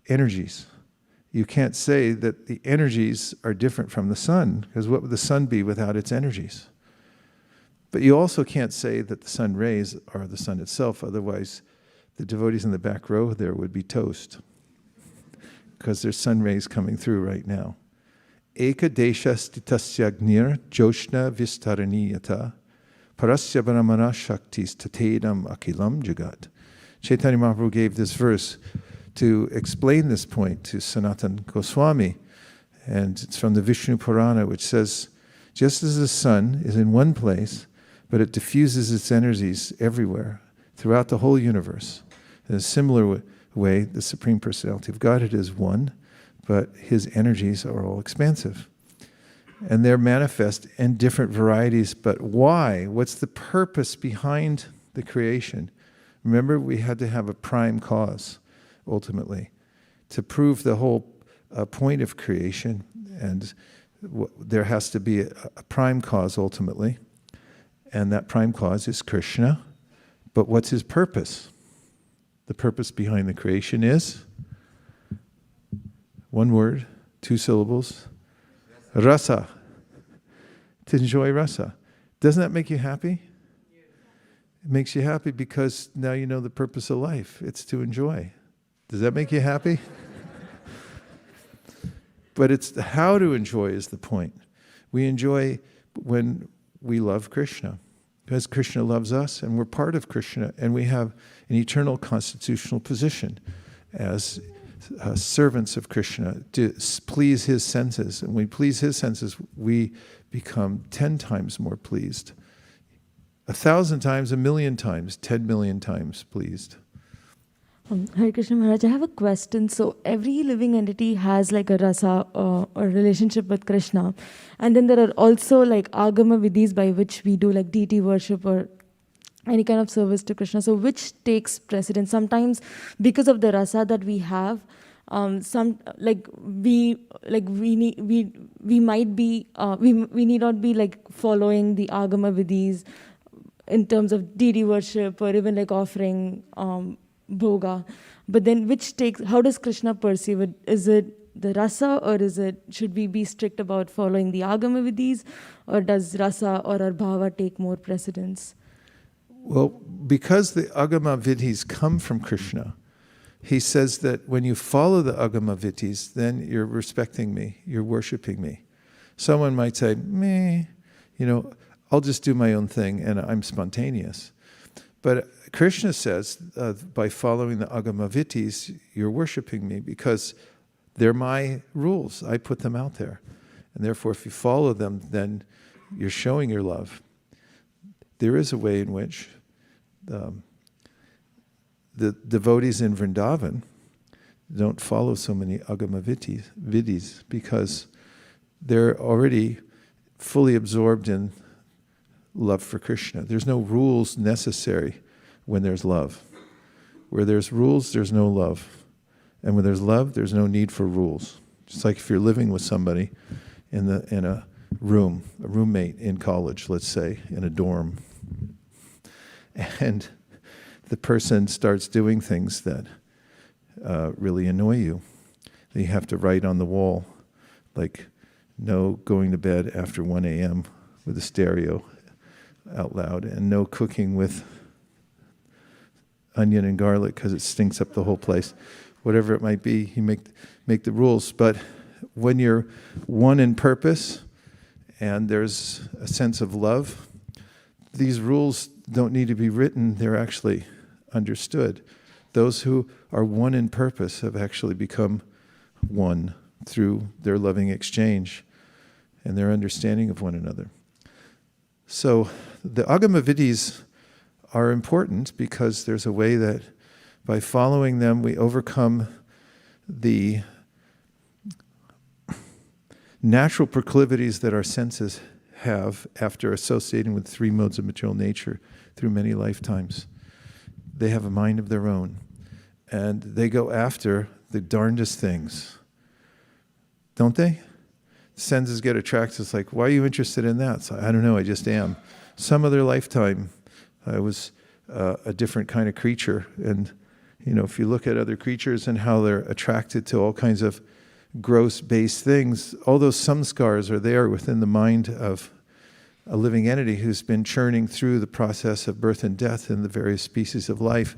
energies. You can't say that the energies are different from the sun, because what would the sun be without its energies? But you also can't say that the sun rays are the sun itself, otherwise the devotees in the back row there would be toast, because there's sun rays coming through right now. Eka desha stitasyagner joshna vistaraniyata parasya brahmana shaktis tatedam akilam jagat. Chaitanya Mahaprabhu gave this verse to explain this point to Sanatana Goswami, and it's from the Vishnu Purana, which says, just as the sun is in one place, but it diffuses its energies everywhere, throughout the whole universe. In a similar way, the Supreme Personality of Godhead is one, but his energies are all expansive. And they're manifest in different varieties, but why? What's the purpose behind the creation? Remember, we had to have a prime cause, ultimately, to prove the whole point of creation, and there has to be a prime cause, ultimately, and that prime cause is Krishna. But what's his purpose? The purpose behind the creation is one word, two syllables, rasa. To enjoy rasa. Doesn't that make you happy? It makes you happy because now you know the purpose of life. It's to enjoy. Does that make you happy? But it's how to enjoy is the point. We enjoy when we love Krishna, because Krishna loves us, and we're part of Krishna, and we have an eternal constitutional position as servants of Krishna to please his senses. And when we please his senses, we become 10 times more pleased. 1,000 times, 1,000,000 times, 10 million times pleased. Hare Krishna Maharaj, I have a question. So every living entity has like a rasa or relationship with Krishna. And then there are also like agama vidhis by which we do like deity worship or any kind of service to Krishna. So which takes precedence? Sometimes because of the rasa that we have, we need not be like following the agama vidhis in terms of deity worship or even like offering bhoga. But then how does Krishna perceive it? Is it the rasa, or should we be strict about following the agama vidhis, or does rasa or our bhava take more precedence? Well, because the agama vidhis come from Krishna, he says that when you follow the agama vidhis, then you're respecting me, you're worshiping me. Someone might say, meh, I'll just do my own thing and I'm spontaneous. But Krishna says, by following the agama vidhis, you're worshiping me because they're my rules. I put them out there. And therefore, if you follow them, then you're showing your love. There is a way in which the devotees in Vrindavan don't follow so many agama vidhis because they're already fully absorbed in love for Krishna. There's no rules necessary when there's love. Where there's rules, there's no love. And when there's love, there's no need for rules. Just like if you're living with somebody in a room, a roommate in college, let's say, in a dorm, and the person starts doing things that really annoy you. You have to write on the wall, like, no going to bed after 1 a.m. with a stereo out loud, and no cooking with onion and garlic because it stinks up the whole place. Whatever it might be, you make the rules. But when you're one in purpose and there's a sense of love, these rules don't need to be written, they're actually understood. Those who are one in purpose have actually become one through their loving exchange and their understanding of one another. So the agama vidhis are important because there's a way that by following them we overcome the natural proclivities that our senses have after associating with 3 modes of material nature through many lifetimes. They have a mind of their own, and they go after the darndest things. Don't they? Senses get attracted. It's like, why are you interested in that? So, I don't know, I just am. Some other lifetime, I was a different kind of creature. And, if you look at other creatures and how they're attracted to all kinds of gross, base things, all those samskars are there within the mind of a living entity who's been churning through the process of birth and death in the various species of life.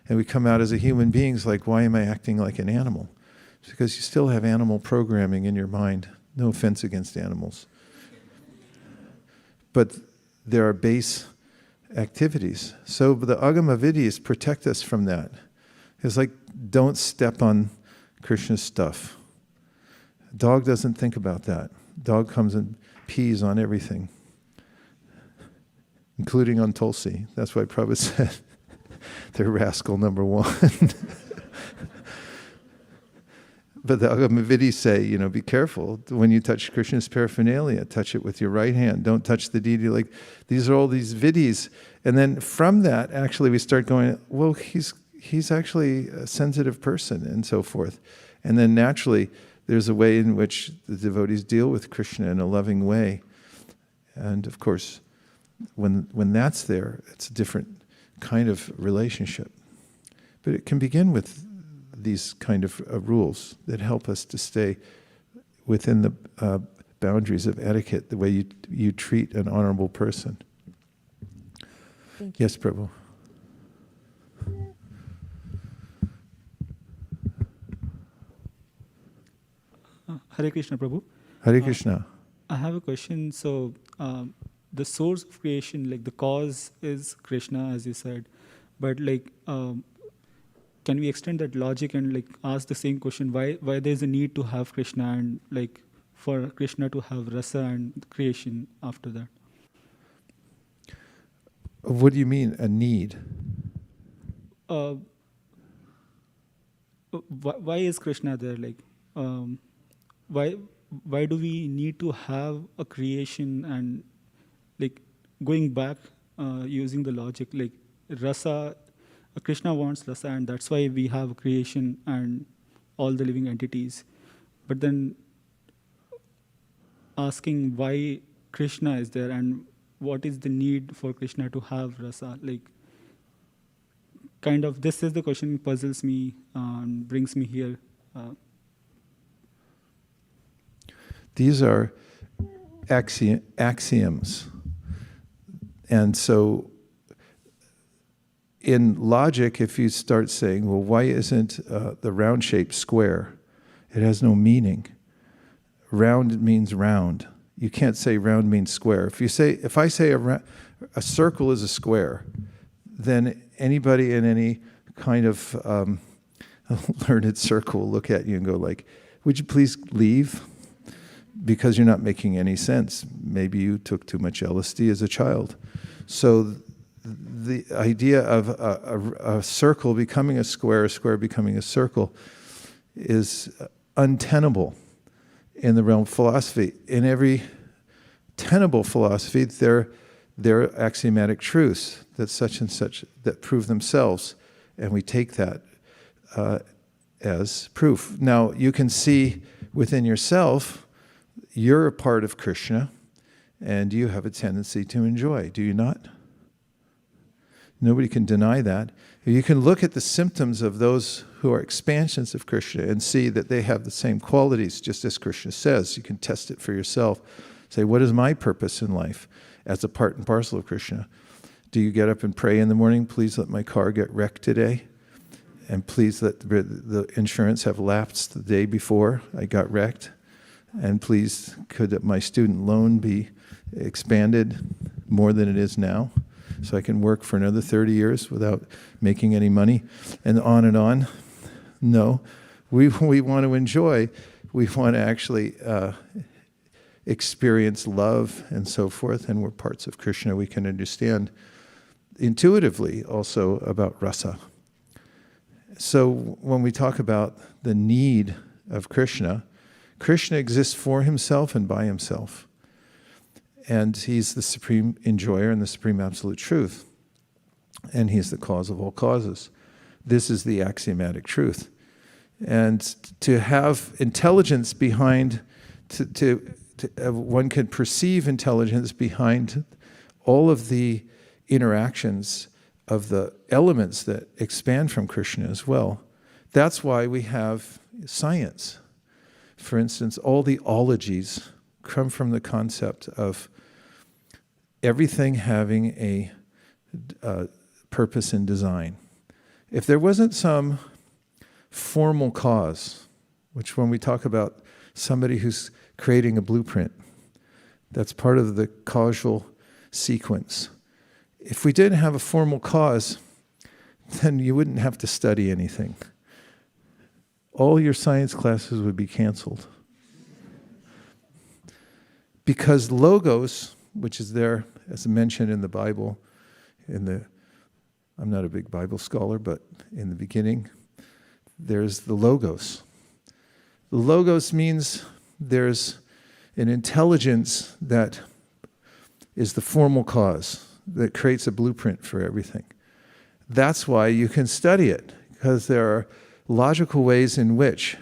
And we come out as a human beings like, why am I acting like an animal? It's because you still have animal programming in your mind. No offense against animals. But there are base activities. So the agama vidhis protect us from that. It's like, don't step on Krishna's stuff. Dog doesn't think about that. Dog comes and pees on everything, including on Tulsi. That's why Prabhupada said they're rascal number 1. But the agama vidhis say, be careful. When you touch Krishna's paraphernalia, touch it with your right hand. Don't touch the deity. Like, these are all these vidhis. And then from that, actually, we start going, well, he's actually a sensitive person, and so forth. And then naturally, there's a way in which the devotees deal with Krishna in a loving way. And of course, when that's there, it's a different kind of relationship. But it can begin with these kind of rules that help us to stay within the boundaries of etiquette, the way you treat an honorable person. Yes, Prabhu. Hare Krishna, Prabhu. Hare Krishna. I have a question. So, the source of creation, like the cause is Krishna, as you said, but can we extend that logic and ask the same question? Why there's a need to have Krishna and for Krishna to have rasa and creation after that? What do you mean, a need? Why is Krishna there? Why do we need to have a creation and going back using the logic rasa? Krishna wants rasa, and that's why we have creation and all the living entities. But then asking why Krishna is there and what is the need for Krishna to have rasa? This is the question puzzles me and brings me here. These are axioms. And so in logic, if you start saying, well, why isn't the round shape square? It has no meaning. Round means round. You can't say round means square. If I say a circle is a square, then anybody in any kind of learned circle will look at you and go like, would you please leave? Because you're not making any sense. Maybe you took too much LSD as a child. So the idea of a circle becoming a square becoming a circle is untenable in the realm of philosophy. In every tenable philosophy, there are axiomatic truths that such and such that prove themselves, and we take that as proof. Now, you can see within yourself, you're a part of Krishna, and you have a tendency to enjoy, do you not? Nobody can deny that. You can look at the symptoms of those who are expansions of Krishna and see that they have the same qualities, just as Krishna says. You can test it for yourself. Say, what is my purpose in life as a part and parcel of Krishna? Do you get up and pray in the morning, please let my car get wrecked today? And please let the insurance have lapsed the day before I got wrecked? And please, could my student loan be expanded more than it is now, so I can work for another 30 years without making any money, and on and on? No, we want to enjoy. We want to actually experience love and so forth, and we're parts of Krishna. We can understand intuitively also about rasa. So when we talk about the need of Krishna, Krishna exists for himself and by himself. And he's the supreme enjoyer and the supreme absolute truth. And he's the cause of all causes. This is the axiomatic truth. And to have intelligence behind, one can perceive intelligence behind all of the interactions of the elements that expand from Krishna as well. That's why we have science. For instance, all the ologies come from the concept of everything having a purpose and design. If there wasn't some formal cause, which when we talk about somebody who's creating a blueprint, that's part of the causal sequence. If we didn't have a formal cause, then you wouldn't have to study anything. All your science classes would be canceled. Because logos, which is there as mentioned in the Bible, I'm not a big Bible scholar, but in the beginning, there's the logos. The logos means there's an intelligence that is the formal cause, that creates a blueprint for everything. That's why you can study it, because there are logical ways in which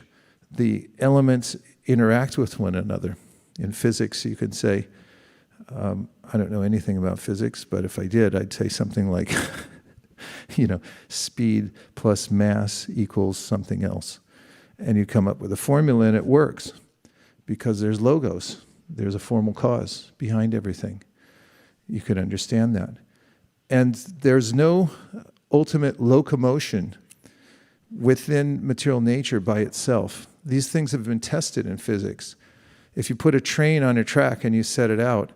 the elements interact with one another. In physics, you could say, I don't know anything about physics, but if I did, I'd say something like, speed plus mass equals something else. And you come up with a formula and it works, because there's logos. There's a formal cause behind everything. You could understand that. And there's no ultimate locomotion within material nature by itself. These things have been tested in physics. If you put a train on a track and you set it out,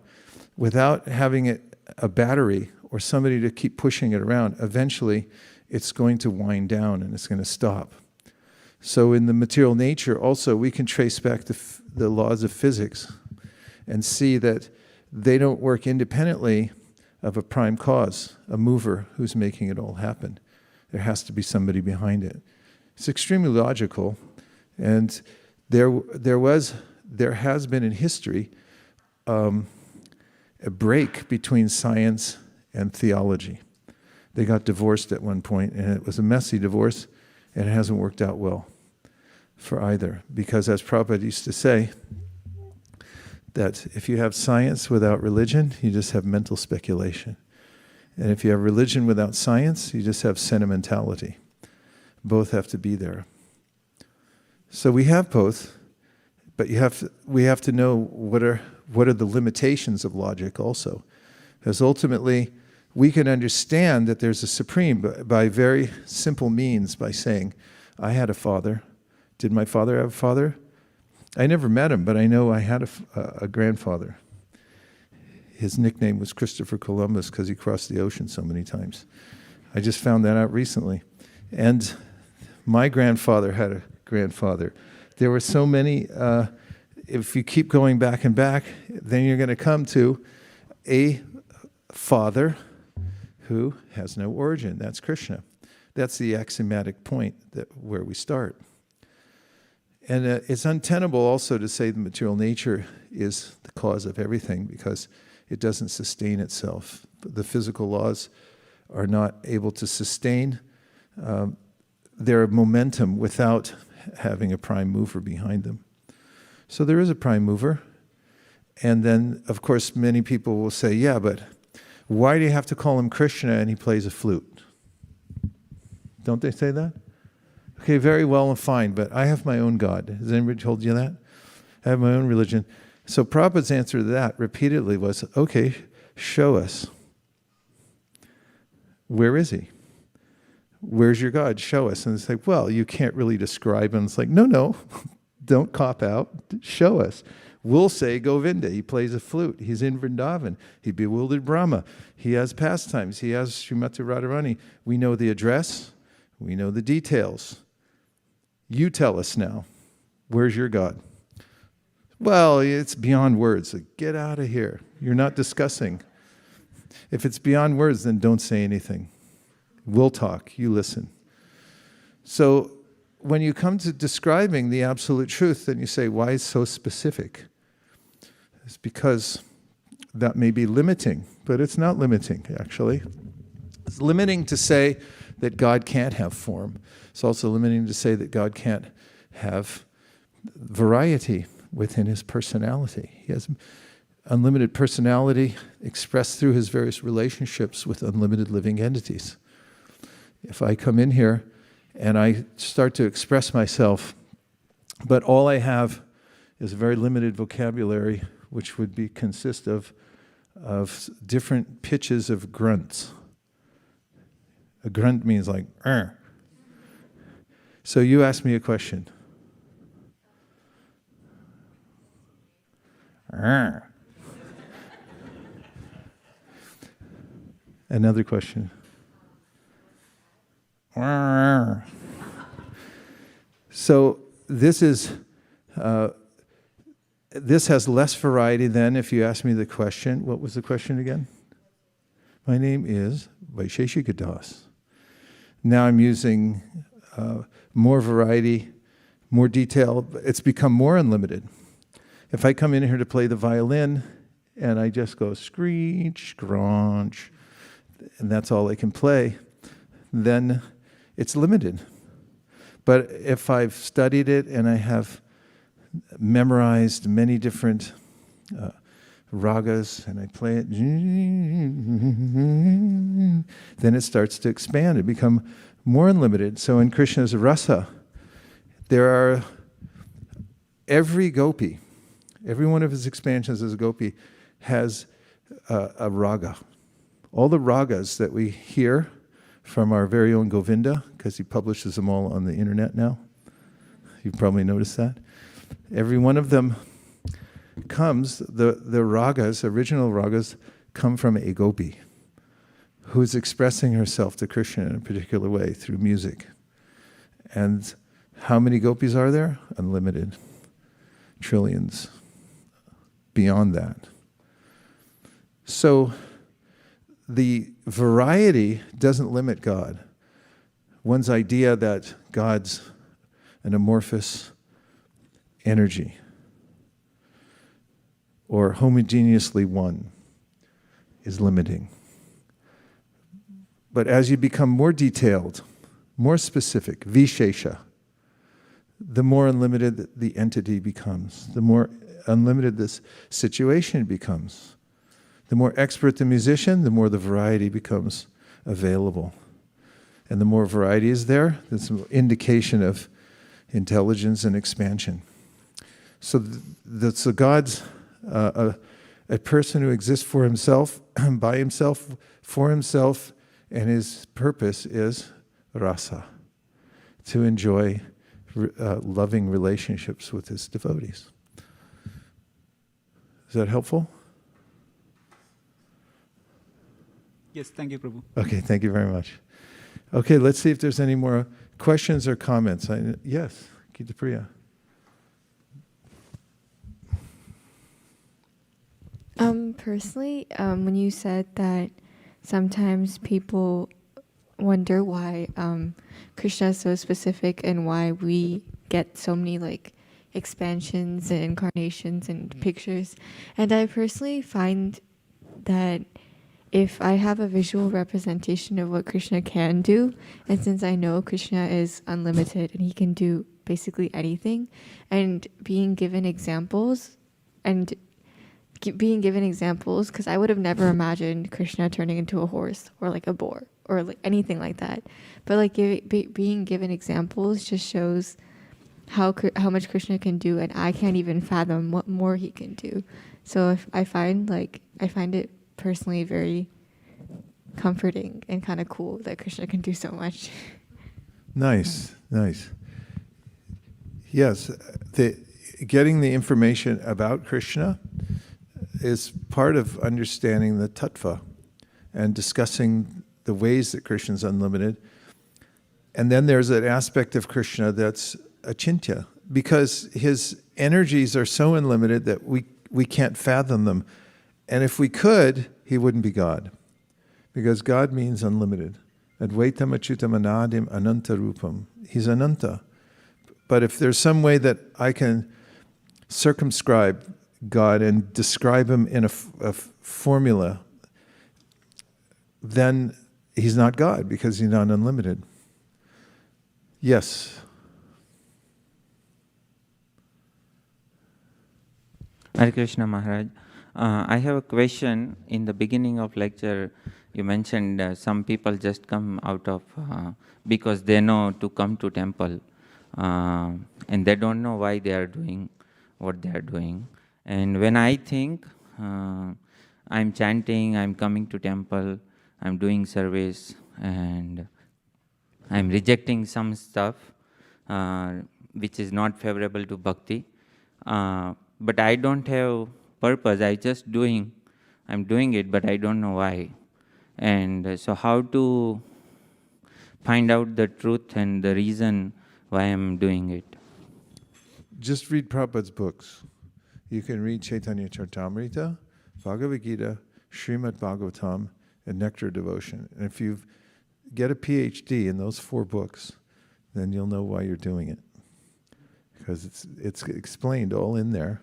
without having a battery or somebody to keep pushing it around, eventually it's going to wind down and it's going to stop. So in the material nature also, we can trace back the laws of physics and see that they don't work independently of a prime cause, a mover who's making it all happen. There has to be somebody behind it. It's extremely logical, and there has been in history a break between science and theology. They got divorced at one point, and it was a messy divorce, and it hasn't worked out well for either. Because as Prabhupada used to say, that if you have science without religion, you just have mental speculation. And if you have religion without science, you just have sentimentality. Both have to be there. So we have both, But we have to know what are the limitations of logic also. Because ultimately, we can understand that there's a supreme by very simple means, by saying, I had a father. Did my father have a father? I never met him, but I know I had a grandfather. His nickname was Christopher Columbus because he crossed the ocean so many times. I just found that out recently. And my grandfather had a grandfather. There were so many, if you keep going back and back, then you're going to come to a father who has no origin. That's Krishna. That's the axiomatic point where we start. And it's untenable also to say the material nature is the cause of everything because it doesn't sustain itself. The physical laws are not able to sustain their momentum without having a prime mover behind them. So there is a prime mover. And then, of course, many people will say, yeah, but why do you have to call him Krishna and he plays a flute? Don't they say that? Okay, very well and fine, but I have my own God. Has anybody told you that? I have my own religion. So Prabhupada's answer to that repeatedly was, okay, show us. Where is he? Where's your God? Show us. And it's like, well, you can't really describe him. It's like, no, don't cop out. Show us. We'll say Govinda. He plays a flute. He's in Vrindavan. He bewildered Brahma. He has pastimes. He has Srimati Radharani. We know the address. We know the details. You tell us now. Where's your God? Well, it's beyond words. Like, get out of here. You're not discussing. If it's beyond words, then don't say anything. We'll talk. You listen. So when you come to describing the absolute truth, then you say, why is so specific? It's because that may be limiting, but it's not limiting, actually. It's limiting to say that God can't have form. It's also limiting to say that God can't have variety within his personality. He has unlimited personality expressed through his various relationships with unlimited living entities. If I come in here and I start to express myself, but all I have is a very limited vocabulary, which would consist of different pitches of grunts. A grunt means like, "Arr." So you ask me a question. Arr. Another question. Arr. So this has less variety than if you ask me the question. What was the question again? My name is Vaisesika Dasa. Now I'm using more variety, more detail. It's become more unlimited. If I come in here to play the violin and I just go screech, scrunch, and that's all I can play, then it's limited. But if I've studied it and I have memorized many different ragas and I play it, then it starts to expand and become more unlimited. So in Krishna's rasa, there are every gopi, every one of his expansions as a gopi has a raga. All the ragas that we hear from our very own Govinda, because he publishes them all on the internet now. You've probably noticed that. Every one of them comes, the ragas, original ragas, come from a gopi who's expressing herself to Krishna in a particular way through music. And how many gopis are there? Unlimited. Trillions. Beyond that. So the variety doesn't limit God. One's idea that God's an amorphous energy or homogeneously one is limiting. But as you become more detailed, more specific, Vishesha, the more unlimited the entity becomes, the more unlimited this situation becomes. The more expert the musician, the more the variety becomes available. And the more variety is there, that's an indication of intelligence and expansion. So so God's a person who exists for himself, by himself, for himself, and his purpose is rasa, to enjoy loving relationships with his devotees. Is that helpful? Yes, thank you, Prabhu. Okay, thank you very much. Okay, let's see if there's any more questions or comments. Yes, Gita Priya. Personally, when you said that sometimes people wonder why Krishna is so specific and why we get so many like expansions and incarnations and pictures, and I personally find that if I have a visual representation of what Krishna can do, and since I know Krishna is unlimited and he can do basically anything, and being given examples, because I would have never imagined Krishna turning into a horse or like a boar or like anything like that. But like being given examples just shows how much Krishna can do, and I can't even fathom what more he can do. So I find it personally very comforting and kind of cool that Krishna can do so much. Nice. Yes, getting the information about Krishna is part of understanding the tattva and discussing the ways that Krishna is unlimited. And then there's an aspect of Krishna that's achintya, because his energies are so unlimited that we can't fathom them. And if we could, he wouldn't be God, because God means unlimited. Advaitam achyutam anadim ananta rupam. He's ananta. But if there's some way that I can circumscribe God and describe him in a formula, then he's not God, because he's not unlimited. Yes. Hare Krishna Maharaj. I have a question. In the beginning of lecture, you mentioned some people just come out of because they know to come to temple, and they don't know why they are doing what they are doing. And when I think I'm chanting, I'm coming to temple, I'm doing service, and I'm rejecting some stuff which is not favorable to bhakti, but I don't have purpose. I'm doing it, but I don't know why. And so how to find out the truth and the reason why I'm doing it? Just read Prabhupada's books. You can read Chaitanya Charitamrita, Bhagavad-gita, Srimad Bhagavatam, and Nectar Devotion. And if you get a PhD in those 4 books, then you'll know why you're doing it. Because it's explained all in there.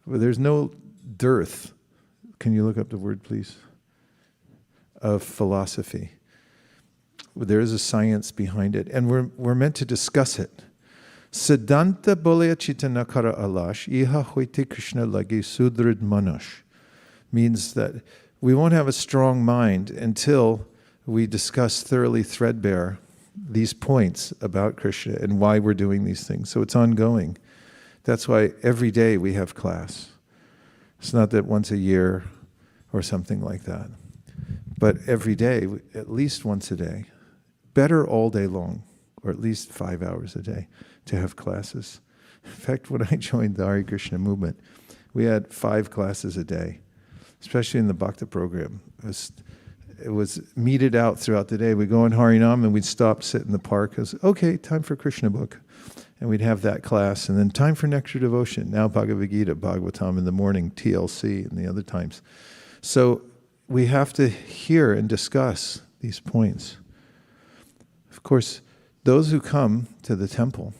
But there's no dearth. Can you look up the word, please? Of philosophy. There is a science behind it, and we're meant to discuss it. Siddhanta bolya chitanakara alash, iha hoite Krishna lagi sudrid manosh, means that we won't have a strong mind until we discuss thoroughly threadbare these points about Krishna and why we're doing these things. So it's ongoing. That's why every day we have class. It's not that once a year or something like that. But every day, at least once a day. Better all day long, or at least 5 hours a day, to have classes. In fact, when I joined the Hare Krishna movement, we had 5 classes a day, especially in the Bhakta program. It was meted out throughout the day. We'd go in Harinam and we'd stop, sit in the park. It was, okay, time for Krishna book. And we'd have that class. And then time for Nectar Devotion. Now Bhagavad-gita, Bhagavatam in the morning, TLC, and the other times. So we have to hear and discuss these points. Of course, those who come to the temple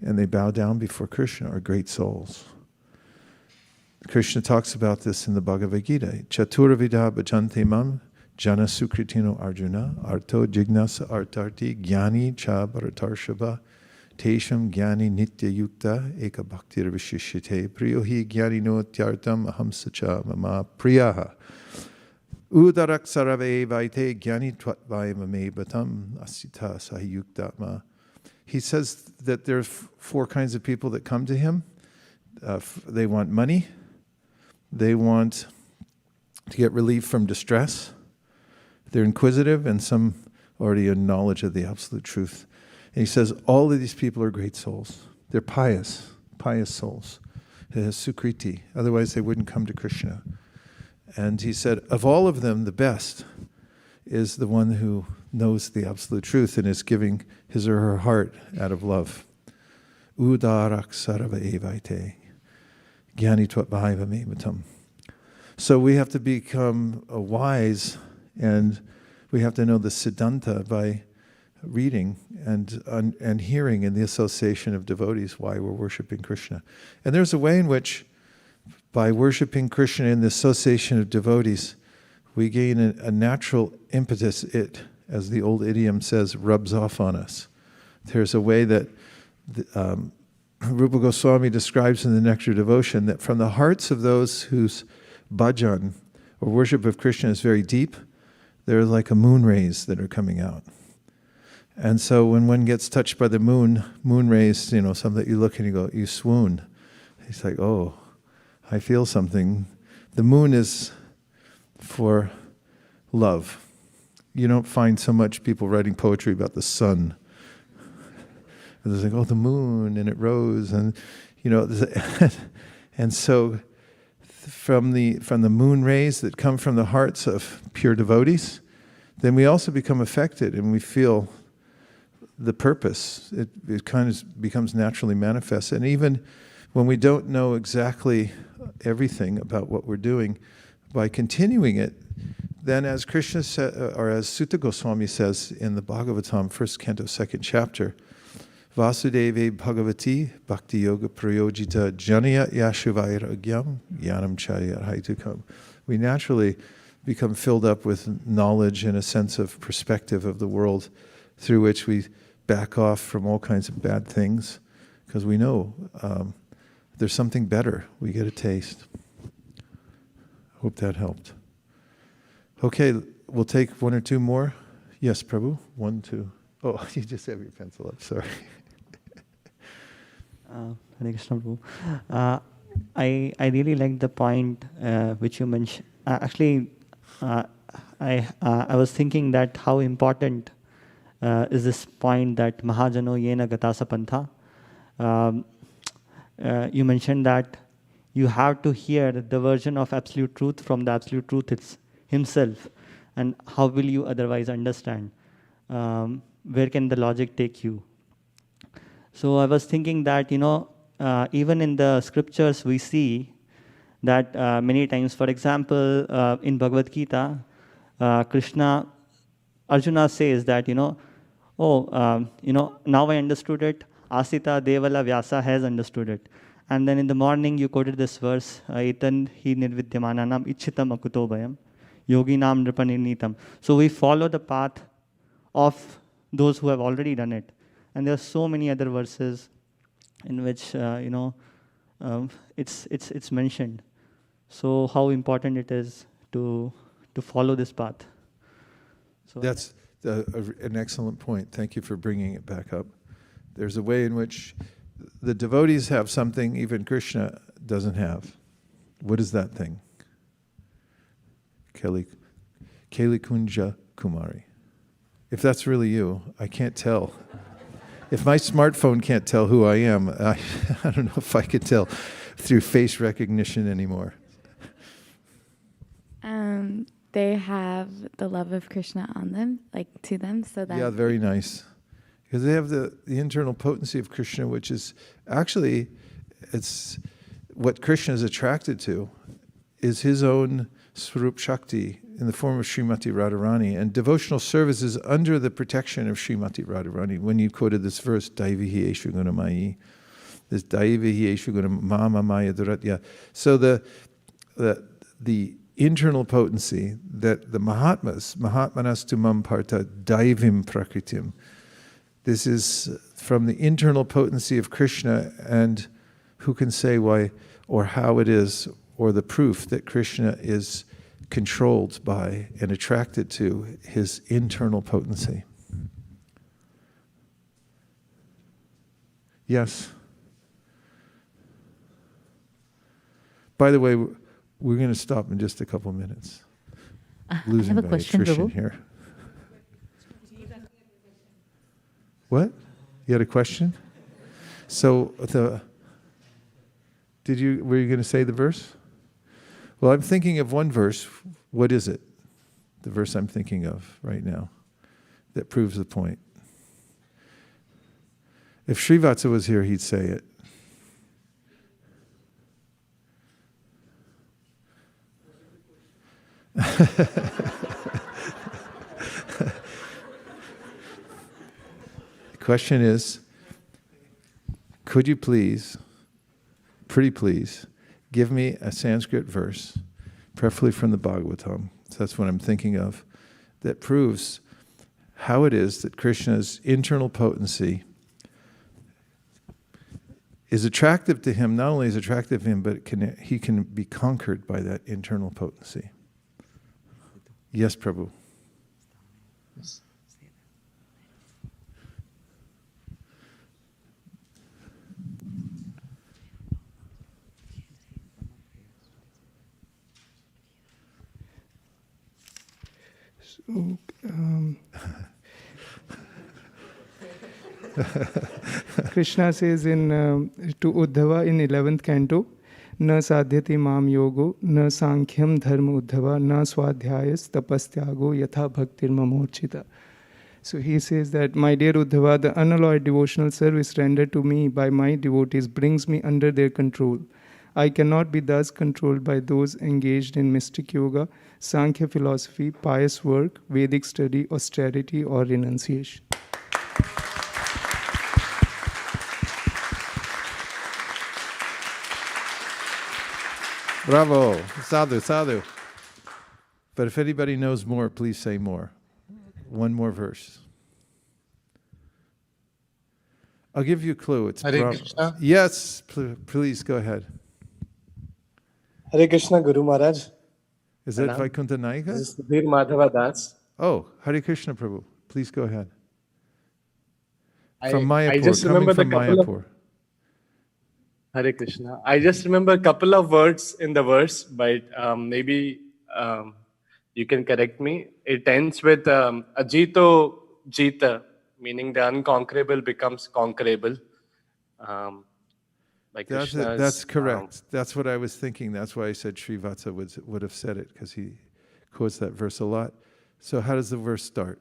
and they bow down before Krishna are great souls. Krishna talks about this in the Bhagavad-gita. Chaturavida bhajante mam jana sukritino arjuna arto jignasa artarti jnani cha bharatarshava tesham jnani nitya yukta eka bhaktir vishishyate priyohi jnani no tyartam ahamsacha mama priyaha udarak sarave vaite jnani tvatvayamame batam asita sahiyuktatma. He says that there's 4 kinds of people that come to him. They want money. They want to get relief from distress. They're inquisitive, and some already in knowledge of the absolute truth. And he says all of these people are great souls. They're pious souls. It has sukriti. Otherwise, they wouldn't come to Krishna. And he said, of all of them, the best is the one who knows the absolute truth and is giving his or her heart out of love. Udarak sarva evaite. Gyani tvabhaiva mematam. So we have to become wise, and we have to know the Siddhanta by reading and hearing in the association of devotees why we're worshiping Krishna. And there's a way in which, by worshiping Krishna in the association of devotees, we gain a natural impetus. It, as the old idiom says, rubs off on us. There's a way that Rupa Goswami describes in the Nectar Devotion that from the hearts of those whose bhajan or worship of Krishna is very deep, there are like a moon rays that are coming out. And so when one gets touched by the moon rays, something that you look and you go, you swoon. It's like, oh, I feel something. The moon is for love. You don't find so much people writing poetry about the sun. It's like, oh, the moon, and it rose, and and so from the moon rays that come from the hearts of pure devotees, then we also become affected, and we feel the purpose. It kind of becomes naturally manifest. And even when we don't know exactly everything about what we're doing, by continuing it, then as Krishna or as Sutta Goswami says in the Bhagavatam, 1st canto, 2nd chapter, Vasudeve Bhagavati Bhakti Yoga Prayojita Janaya Yashuvairagyam Yanam Chaya Haitukam. We naturally become filled up with knowledge and a sense of perspective of the world through which we back off from all kinds of bad things, because we know there's something better. We get a taste. Hope that helped. Okay, we'll take one or two more. Yes, Prabhu? 1, 2. Oh, you just have your pencil up, sorry. Hare Krishna, Prabhu. I really like the point which you mentioned. Actually, I was thinking that how important is this point that Mahajano Yena Gatasa Pantha. You mentioned that you have to hear the version of absolute truth from the absolute truth himself, and how will you otherwise understand? Where can the logic take you? So I was thinking that, even in the scriptures we see that many times, for example, in Bhagavad-gita, Arjuna says that, now I understood it, Asita Devala Vyasa has understood it. And then in the morning you quoted this verse, Etan hi nirvidyamananam ichchitam akuto bhayam, yoginam nripanirnitam. So we follow the path of those who have already done it. And there are so many other verses in which, it's mentioned. So how important it is to follow this path. So that's an excellent point. Thank you for bringing it back up. There's a way in which the devotees have something even Krishna doesn't have. What is that thing? Keli Kunja Kumari. If that's really you, I can't tell. If my smartphone can't tell who I am, I don't know if I could tell through face recognition anymore. They have the love of Krishna on them, to them, so that... Yeah, very nice. Because they have the internal potency of Krishna, which is actually, it's what Krishna is attracted to, is his own Swarup Shakti in the form of Srimati Radharani. And devotional service is under the protection of Srimati Radharani. When you quoted this verse, Daivihi Eshu Gunamayi, this Daivihi Eshu Gunam Mama Maya Duratya. So the internal potency that the Mahatmas Tumam Parta Daivim Prakritim, this is from the internal potency of Krishna, and who can say why or how it is, or the proof that Krishna is controlled by and attracted to his internal potency. Yes? By the way, we're going to stop in just a couple of minutes. Losing I have a question, attrition Prabhu. here. What? You had a question? So were you going to say the verse? Well, I'm thinking of one verse. What is it? The verse I'm thinking of right now that proves the point. If Srivatsa was here, he'd say it. The question is, could you please, pretty please, give me a Sanskrit verse, preferably from the Bhagavatam, so that's what I'm thinking of, that proves how it is that Krishna's internal potency is attractive to him. Not only is attractive to him, but he can be conquered by that internal potency. Yes, Prabhu. So, Krishna says to Uddhava in 11th canto, Na sadhyati mam yogo, na sankhya dharma uddhava, na swadhyayas tapastyago yatha bhaktir mamorchita. So he says that, my dear Uddhava, the unalloyed devotional service rendered to me by my devotees brings me under their control. I cannot be thus controlled by those engaged in mystic yoga, Sankhya philosophy, pious work, Vedic study, austerity, or renunciation. Bravo. Sadhu, sadhu. But if anybody knows more, please say more. One more verse. I'll give you a clue. It's Hare Krishna. Yes, please go ahead. Hare Krishna, Guru Maharaj. Is that Vaikuntha Naika? This is Sudhir Madhava Das. Oh, Hare Krishna Prabhu. Please go ahead. I From Mayapur, just remember the coming from couple Mayapur. of Hare Krishna. I just remember a couple of words in the verse, but maybe you can correct me. It ends with Ajito Jita, meaning the unconquerable becomes conquerable. Like That's correct. That's what I was thinking. That's why I said Srivatsa would have said it, because he quotes that verse a lot. So how does the verse start?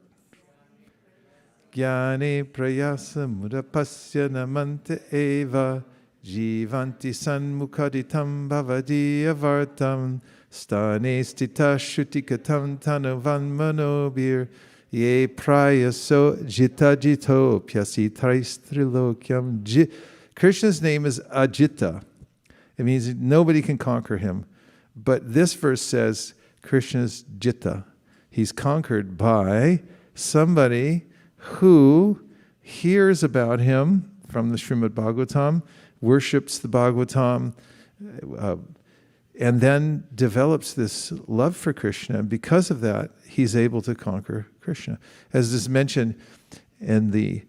Jnane prayasa mudapasya namanta eva jivanti sanmukhaditam bhavadiya vartam stane stita shutikatam tanavan manobir ye prayaso jita jito pyasi trilokyam. Krishna's name is Ajita. It means nobody can conquer him. But this verse says Krishna's Jita. He's conquered by somebody who hears about him from the Srimad Bhagavatam, worships the Bhagavatam, and then develops this love for Krishna. And because of that, he's able to conquer Krishna. As is mentioned in the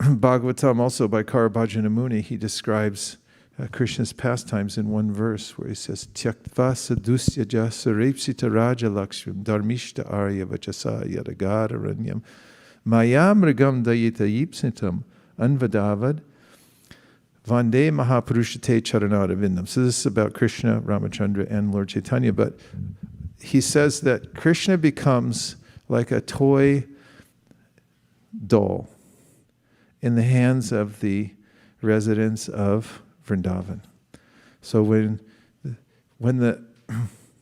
Bhagavatam, also by Karabhajana Muni, he describes Krishna's pastimes in one verse where he says, Tyaktva sadusyaja sarepsita raja lakshmim dharmishta arya vachasa yadagara ranyam mayam mrigam dayita yipsitam anvadavad vande mahapurushate charanadavindam. So this is about Krishna, Ramachandra, and Lord Chaitanya, but he says that Krishna becomes like a toy doll in the hands of the residents of Vrindavan. So when the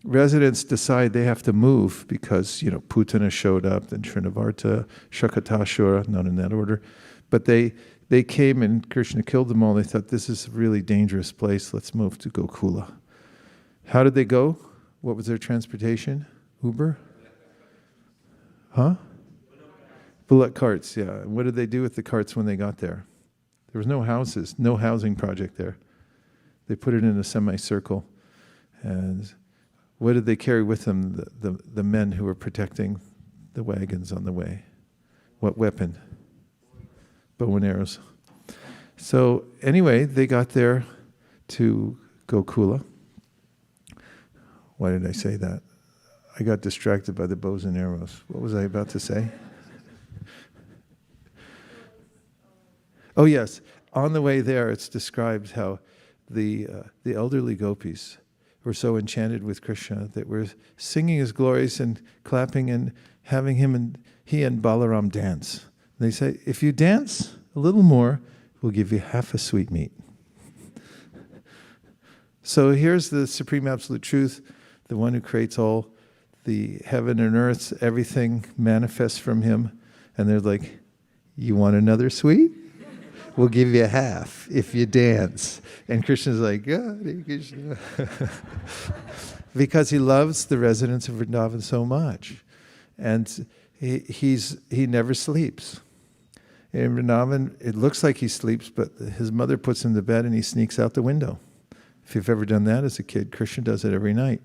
residents decide they have to move because, Putana showed up, then Srinavarta, Shakatashura, not in that order, but they came and Krishna killed them all. They thought, this is a really dangerous place, let's move to Gokula. How did they go? What was their transportation? Uber? Huh? Bullock carts, yeah. And what did they do with the carts when they got there? There was no houses, no housing project there. They put it in a semicircle. And what did they carry with them, the men who were protecting the wagons on the way? What weapon? Bow and arrows. So anyway, they got there to Gokula. Why did I say that? I got distracted by the bows and arrows. What was I about to say? Oh yes, on the way there it's described how the elderly gopis were so enchanted with Krishna that were singing his glories and clapping and having he and Balaram dance. They say, if you dance a little more, we'll give you half a sweetmeat. So here's the Supreme Absolute Truth, the one who creates all the heaven and earth, everything manifests from him. And they're like, you want another sweet? We'll give you half if you dance. And Krishna's like, Hare Krishna. Because he loves the residents of Vrindavan so much. And he never sleeps. In Vrindavan, it looks like he sleeps, but his mother puts him to bed and he sneaks out the window. If you've ever done that as a kid, Krishna does it every night.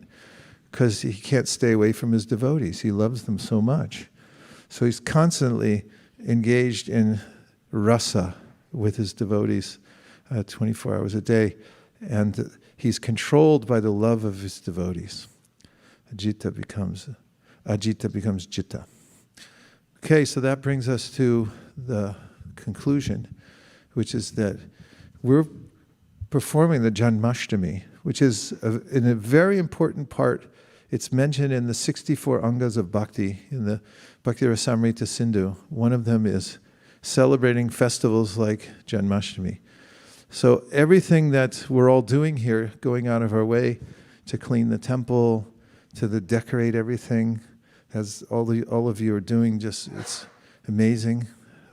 Because he can't stay away from his devotees. He loves them so much. So he's constantly engaged in rasa with his devotees 24 hours a day. And he's controlled by the love of his devotees. Ajita becomes Jita. Okay, so that brings us to the conclusion, which is that we're performing the Janmashtami, which is in a very important part. It's mentioned in the 64 angas of bhakti, in the Bhakti Rasamrita Sindhu. One of them is celebrating festivals like Janmashtami. So everything that we're all doing here, going out of our way to clean the temple, to decorate everything, as all of you are doing, just it's amazing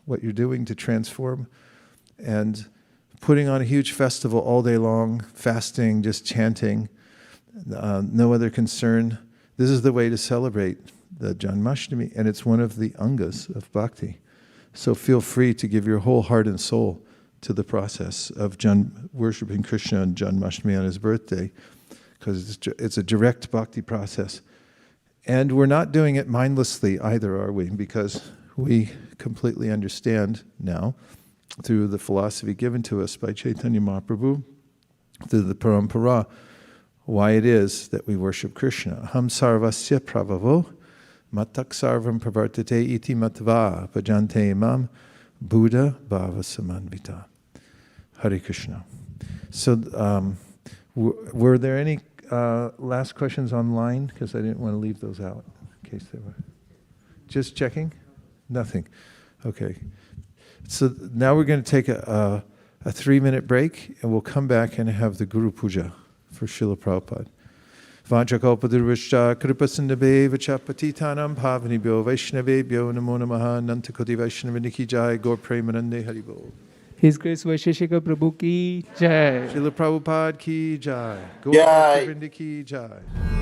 what you're doing to transform. And putting on a huge festival all day long, fasting, just chanting, no other concern. This is the way to celebrate the Janmashtami, and it's one of the angas of bhakti. So feel free to give your whole heart and soul to the process of worshipping Krishna on Janmashtami on his birthday, because it's a direct bhakti process. And we're not doing it mindlessly either, are we? Because we completely understand now, through the philosophy given to us by Chaitanya Mahaprabhu, through the parampara, why it is that we worship Krishna. Ham sarvasya pravavo matak sarvam pravartate iti matva bhajante imam Buddha bhava samanvita. Hare Krishna. So were there any last questions online? Because I didn't want to leave those out in case there were. Just checking? Nothing. Okay. So now we're going to take a 3-minute break, and we'll come back and have the Guru Puja for Srila Prabhupada. Vanchakalpadurvishcha kripasindabhe vachapatitanam pavanibhyo vaishnavebhyo namo namaha nantakoti vaishnavaniki jai gaur premanande haribol. His Grace Vaisesika Prabhu ki jai. Srila Prabhupada ki jai. Gaur Jai. Bhaktivinoda ki jai.